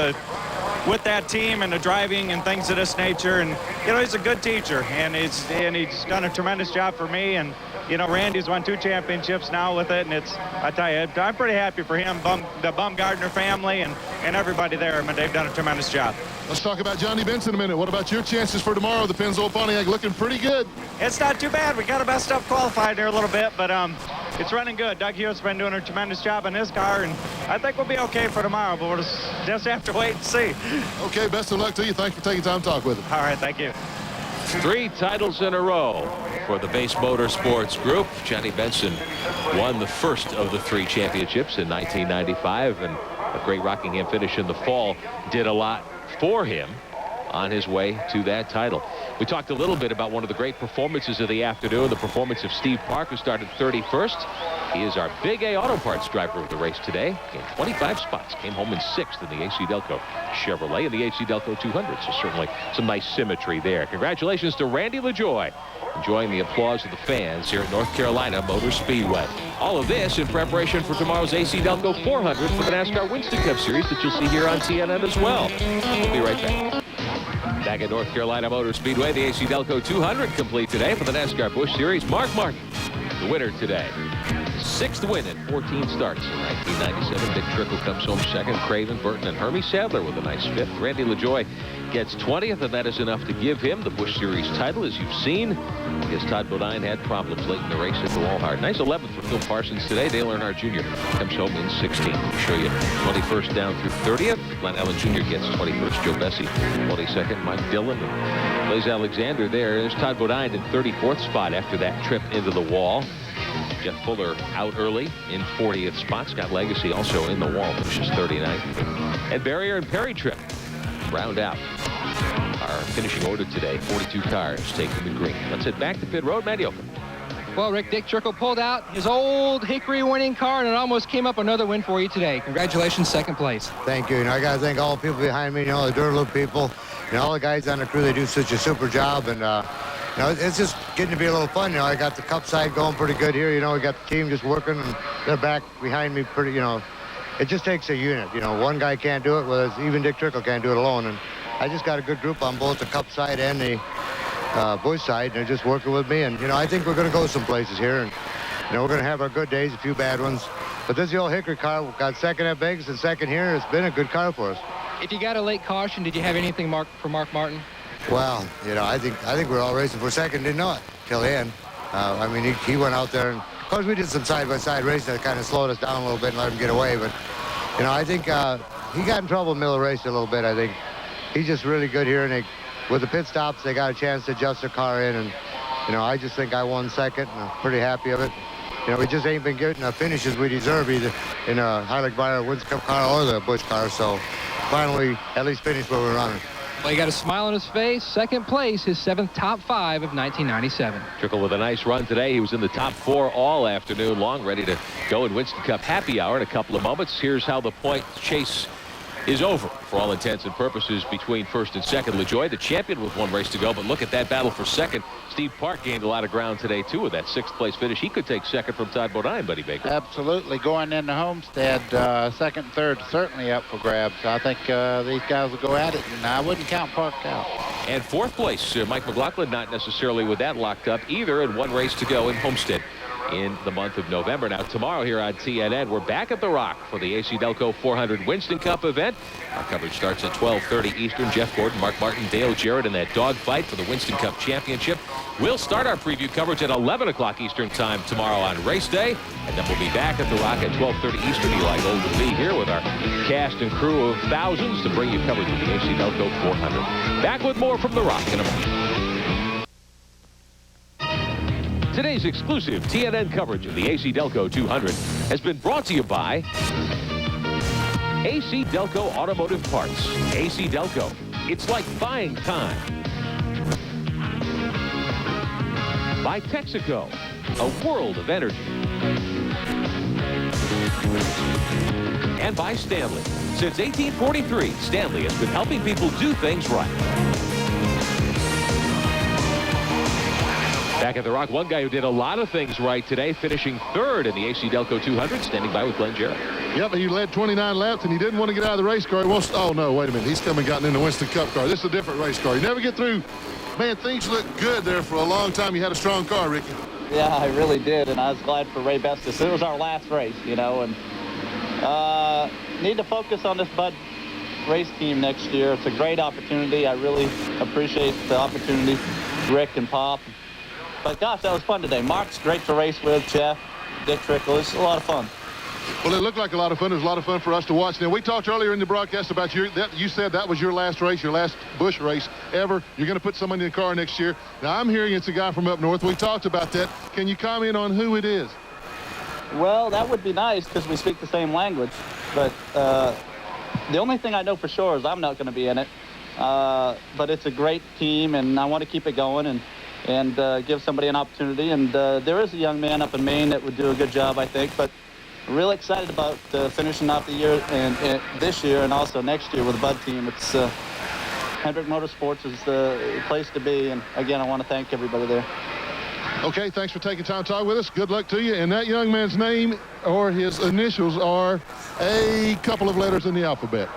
that team and the driving and things of this nature, and you know, he's a good teacher, and he's done a tremendous job for me, and you know, Randy's won 2 championships now with it, and I tell you, I'm pretty happy for him, the Bumgardner family, and everybody there. I mean, they've done a tremendous job. Let's talk about Johnny Benson a minute. What about your chances for tomorrow? The Pennzoil Pontiac looking pretty good. It's not too bad. We got our best stuff qualified there a little bit, but it's running good. Doug Hewitt's been doing a tremendous job in his car, and I think we'll be okay for tomorrow, but we'll just have to wait and see. Okay, best of luck to you. Thanks for taking time to talk with us. All right, thank you. 3 titles in a row for the Base Motorsports Group. Johnny Benson won the first of the 3 championships in 1995, and a great Rockingham finish in the fall did a lot for him. on his way to that title. We talked a little bit about one of the great performances of the afternoon, the performance of Steve Park, who started 31st. He is our Big A Auto Parts driver of the race today. Gained 25 spots, came home in 6th in the AC-Delco Chevrolet and the AC-Delco 200. So certainly some nice symmetry there. Congratulations to Randy LaJoie, enjoying the applause of the fans here at North Carolina Motor Speedway. All of this in preparation for tomorrow's AC-Delco 400 for the NASCAR Winston Cup Series that you'll see here on TNN as well. We'll be right back. Back at North Carolina Motor Speedway, the AC-Delco 200 complete today for the NASCAR Busch Series. Mark Martin, the winner today. 6th win in 14 starts in 1997. Dick Trickle comes home 2nd. Craven, Burton, and Hermie Sadler with a nice 5th. Randy LaJoie gets 20th, and that is enough to give him the Busch Series title, as you've seen. I guess Todd Bodine had problems late in the race at the wall hard. Nice 11th for Phil Parsons today. Dale Earnhardt Jr. comes home in 16th. We'll show you 21st down through 30th. Glenn Allen Jr. gets 21st. Joe Bessie 22nd. Mike Dillon and Blaze Alexander there. There's Todd Bodine in 34th spot after that trip into the wall. Jeff Fuller out early in 40th spot. Scott Legacy also in the wall, finishes 39th. And Barrier and Perry Tripp round out our finishing order today. 42 cars take them in green. Let's head back to pit road. Matt Yoakum. Well, Rick, Dick Trickle pulled out his old Hickory winning car, and it almost came up another win for you today. Congratulations, 2nd place. Thank you. I got to thank all the people behind me, the dirt loop people, all the guys on the crew. They do such a super job, and it's just getting to be a little fun. I got the cup side going pretty good here. We got the team just working, and they're back behind me pretty, It just takes a unit. One guy can't do it, whereas even Dick Trickle can't do it alone. And I just got a good group on both the cup side and the Busch side, and they're just working with me. And, I think we're going to go some places here. And, we're going to have our good days, a few bad ones. But this is the old Hickory car. We got 2nd at Vegas and 2nd here. It's been a good car for us. If you got a late caution, did you have anything for Mark Martin? Well, I think we're all racing for 2nd. Didn't know it till the end. He went out there, and of course we did some side-by-side racing that kind of slowed us down a little bit and let him get away. But, I think he got in trouble in the middle of the race a little bit. I think he's just really good here, and with the pit stops, they got a chance to adjust their car in, and I just think I won 2nd, and I'm pretty happy of it. We just ain't been getting the finishes we deserve either in a Heilig-Meyer Winston Cup car or the Busch car. So finally, at least finished where we're running. Well, he got a smile on his face. 2nd place, his 7th top 5 of 1997. Trickle with a nice run today. He was in the top 4 all afternoon long, ready to go in Winston Cup happy hour in a couple of moments. Here's how the point chase is over for all intents and purposes between 1st and 2nd. LaJoie, the champion, with 1 race to go, but look at that battle for 2nd. Steve Park gained a lot of ground today, too, with that 6th place finish. He could take 2nd from Todd Bodine, Buddy Baker. Absolutely. Going into Homestead, 2nd and 3rd certainly up for grabs. I think these guys will go at it, and I wouldn't count Park out. And 4th place, Mike McLaughlin, not necessarily with that locked up either, and 1 race to go in Homestead in the month of November. Now, tomorrow here on TNN, we're back at the Rock for the AC-Delco 400 Winston Cup event. Our coverage starts at 12:30 Eastern. Jeff Gordon, Mark Martin, Dale Jarrett in that dogfight for the Winston Cup Championship. We'll start our preview coverage at 11 o'clock Eastern time tomorrow on race day, and then we'll be back at the Rock at 12:30 Eastern. Eli Gold will be here with our cast and crew of thousands to bring you coverage of the AC-Delco 400. Back with more from the Rock in a moment. Today's exclusive TNN coverage of the AC-Delco 200 has been brought to you by AC-Delco Automotive Parts. AC-Delco, it's like buying time. By Texaco, a world of energy. And by Stanley. Since 1843, Stanley has been helping people do things right. Back at the Rock, one guy who did a lot of things right today, finishing 3rd in the AC-Delco 200, standing by with Glenn Jarrett. Yep, he led 29 laps, and he didn't want to get out of the race car. He wants, oh, no, wait a minute. He's come and gotten in the Winston Cup car. This is a different race car. You never get through. Man, things looked good there for a long time. You had a strong car, Ricky. Yeah, I really did, and I was glad for Ray Bestis. It was our last race, and need to focus on this Bud race team next year. It's a great opportunity. I really appreciate the opportunity, Rick and Pop. But gosh, that was fun today. Mark's great to race with, Jeff, Dick Trickle. It's a lot of fun. Well, it looked like a lot of fun. It was a lot of fun for us to watch. Now, we talked earlier in the broadcast about you said that was your last race, your last Busch race ever. You're going to put somebody in the car next year. Now, I'm hearing it's a guy from up north. We talked about that. Can you comment on who it is? Well, that would be nice because we speak the same language. But the only thing I know for sure is I'm not going to be in it. but it's a great team, and I want to keep it going and give somebody an opportunity. And there is a young man up in Maine that would do a good job, I think. But really excited about finishing out the year and this year and also next year with the Bud team. It's Hendrick Motorsports is the place to be. And again, I want to thank everybody there. Okay, thanks for taking time to talk with us. Good luck to you. And that young man's name or his initials are a couple of letters in the alphabet.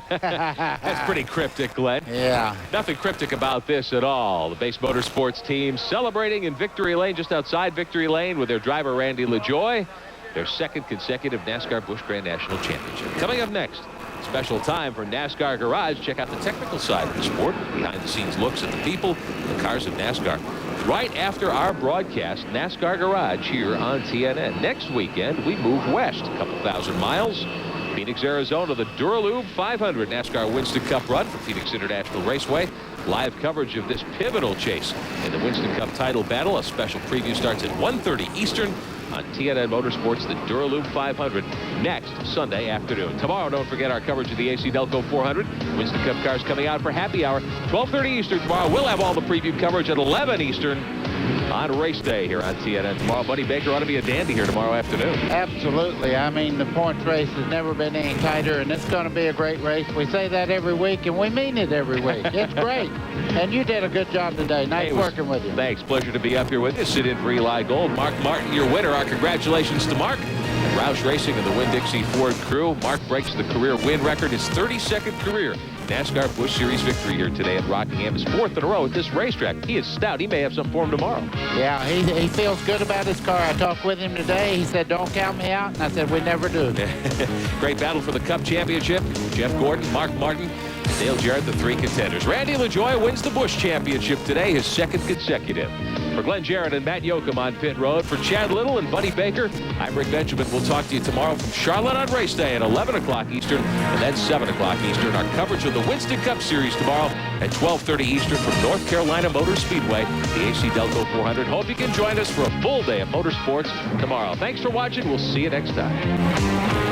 That's pretty cryptic, Glenn. Yeah. Nothing cryptic about this at all. The Base Motorsports team celebrating in Victory Lane, just outside Victory Lane, with their driver Randy LaJoie, their second consecutive NASCAR Busch Grand National Championship. Coming up next, special time for NASCAR Garage. Check out the technical side of the sport, behind-the-scenes looks at the people, the cars of NASCAR. Right after our broadcast, NASCAR Garage here on TNN. Next weekend, we move west a couple thousand miles. Phoenix, Arizona, the Duralube 500 NASCAR Winston Cup run from Phoenix International Raceway. Live coverage of this pivotal chase in the Winston Cup title battle. A special preview starts at 1:30 Eastern on TNN Motorsports, the Duralube 500, next Sunday afternoon. Tomorrow, don't forget our coverage of the AC-Delco 400. Winston Cup cars coming out for happy hour. 12:30 Eastern tomorrow. We'll have all the preview coverage at 11 Eastern on race day here on TNN tomorrow. Buddy Baker ought to be a dandy here tomorrow afternoon. Absolutely. I mean, the points race has never been any tighter, and it's going to be a great race. We say that every week, and we mean it every week. It's great. And you did a good job today. Nice working with you. Thanks. Pleasure to be up here with you. Sit in for Eli Gold. Mark Martin, your winner. Our congratulations to Mark. At Roush Racing and the Winn-Dixie Ford crew. Mark breaks the career win record, his 32nd career NASCAR Busch Series victory here today at Rockingham. His 4th in a row at this racetrack. He is stout. He may have something for him tomorrow. Yeah, he feels good about his car. I talked with him today. He said, don't count me out. And I said, we never do. Great battle for the Cup Championship. Jeff Gordon, Mark Martin, Dale Jarrett, the three contenders. Randy LaJoie wins the Busch Championship today, his second consecutive. For Glenn Jarrett and Matt Yoakum on pit road, for Chad Little and Buddy Baker, I'm Rick Benjamin. We'll talk to you tomorrow from Charlotte on race day at 11 o'clock Eastern, and then 7 o'clock Eastern. Our coverage of the Winston Cup Series tomorrow at 12:30 Eastern from North Carolina Motor Speedway, the AC-Delco 400. Hope you can join us for a full day of motorsports tomorrow. Thanks for watching. We'll see you next time.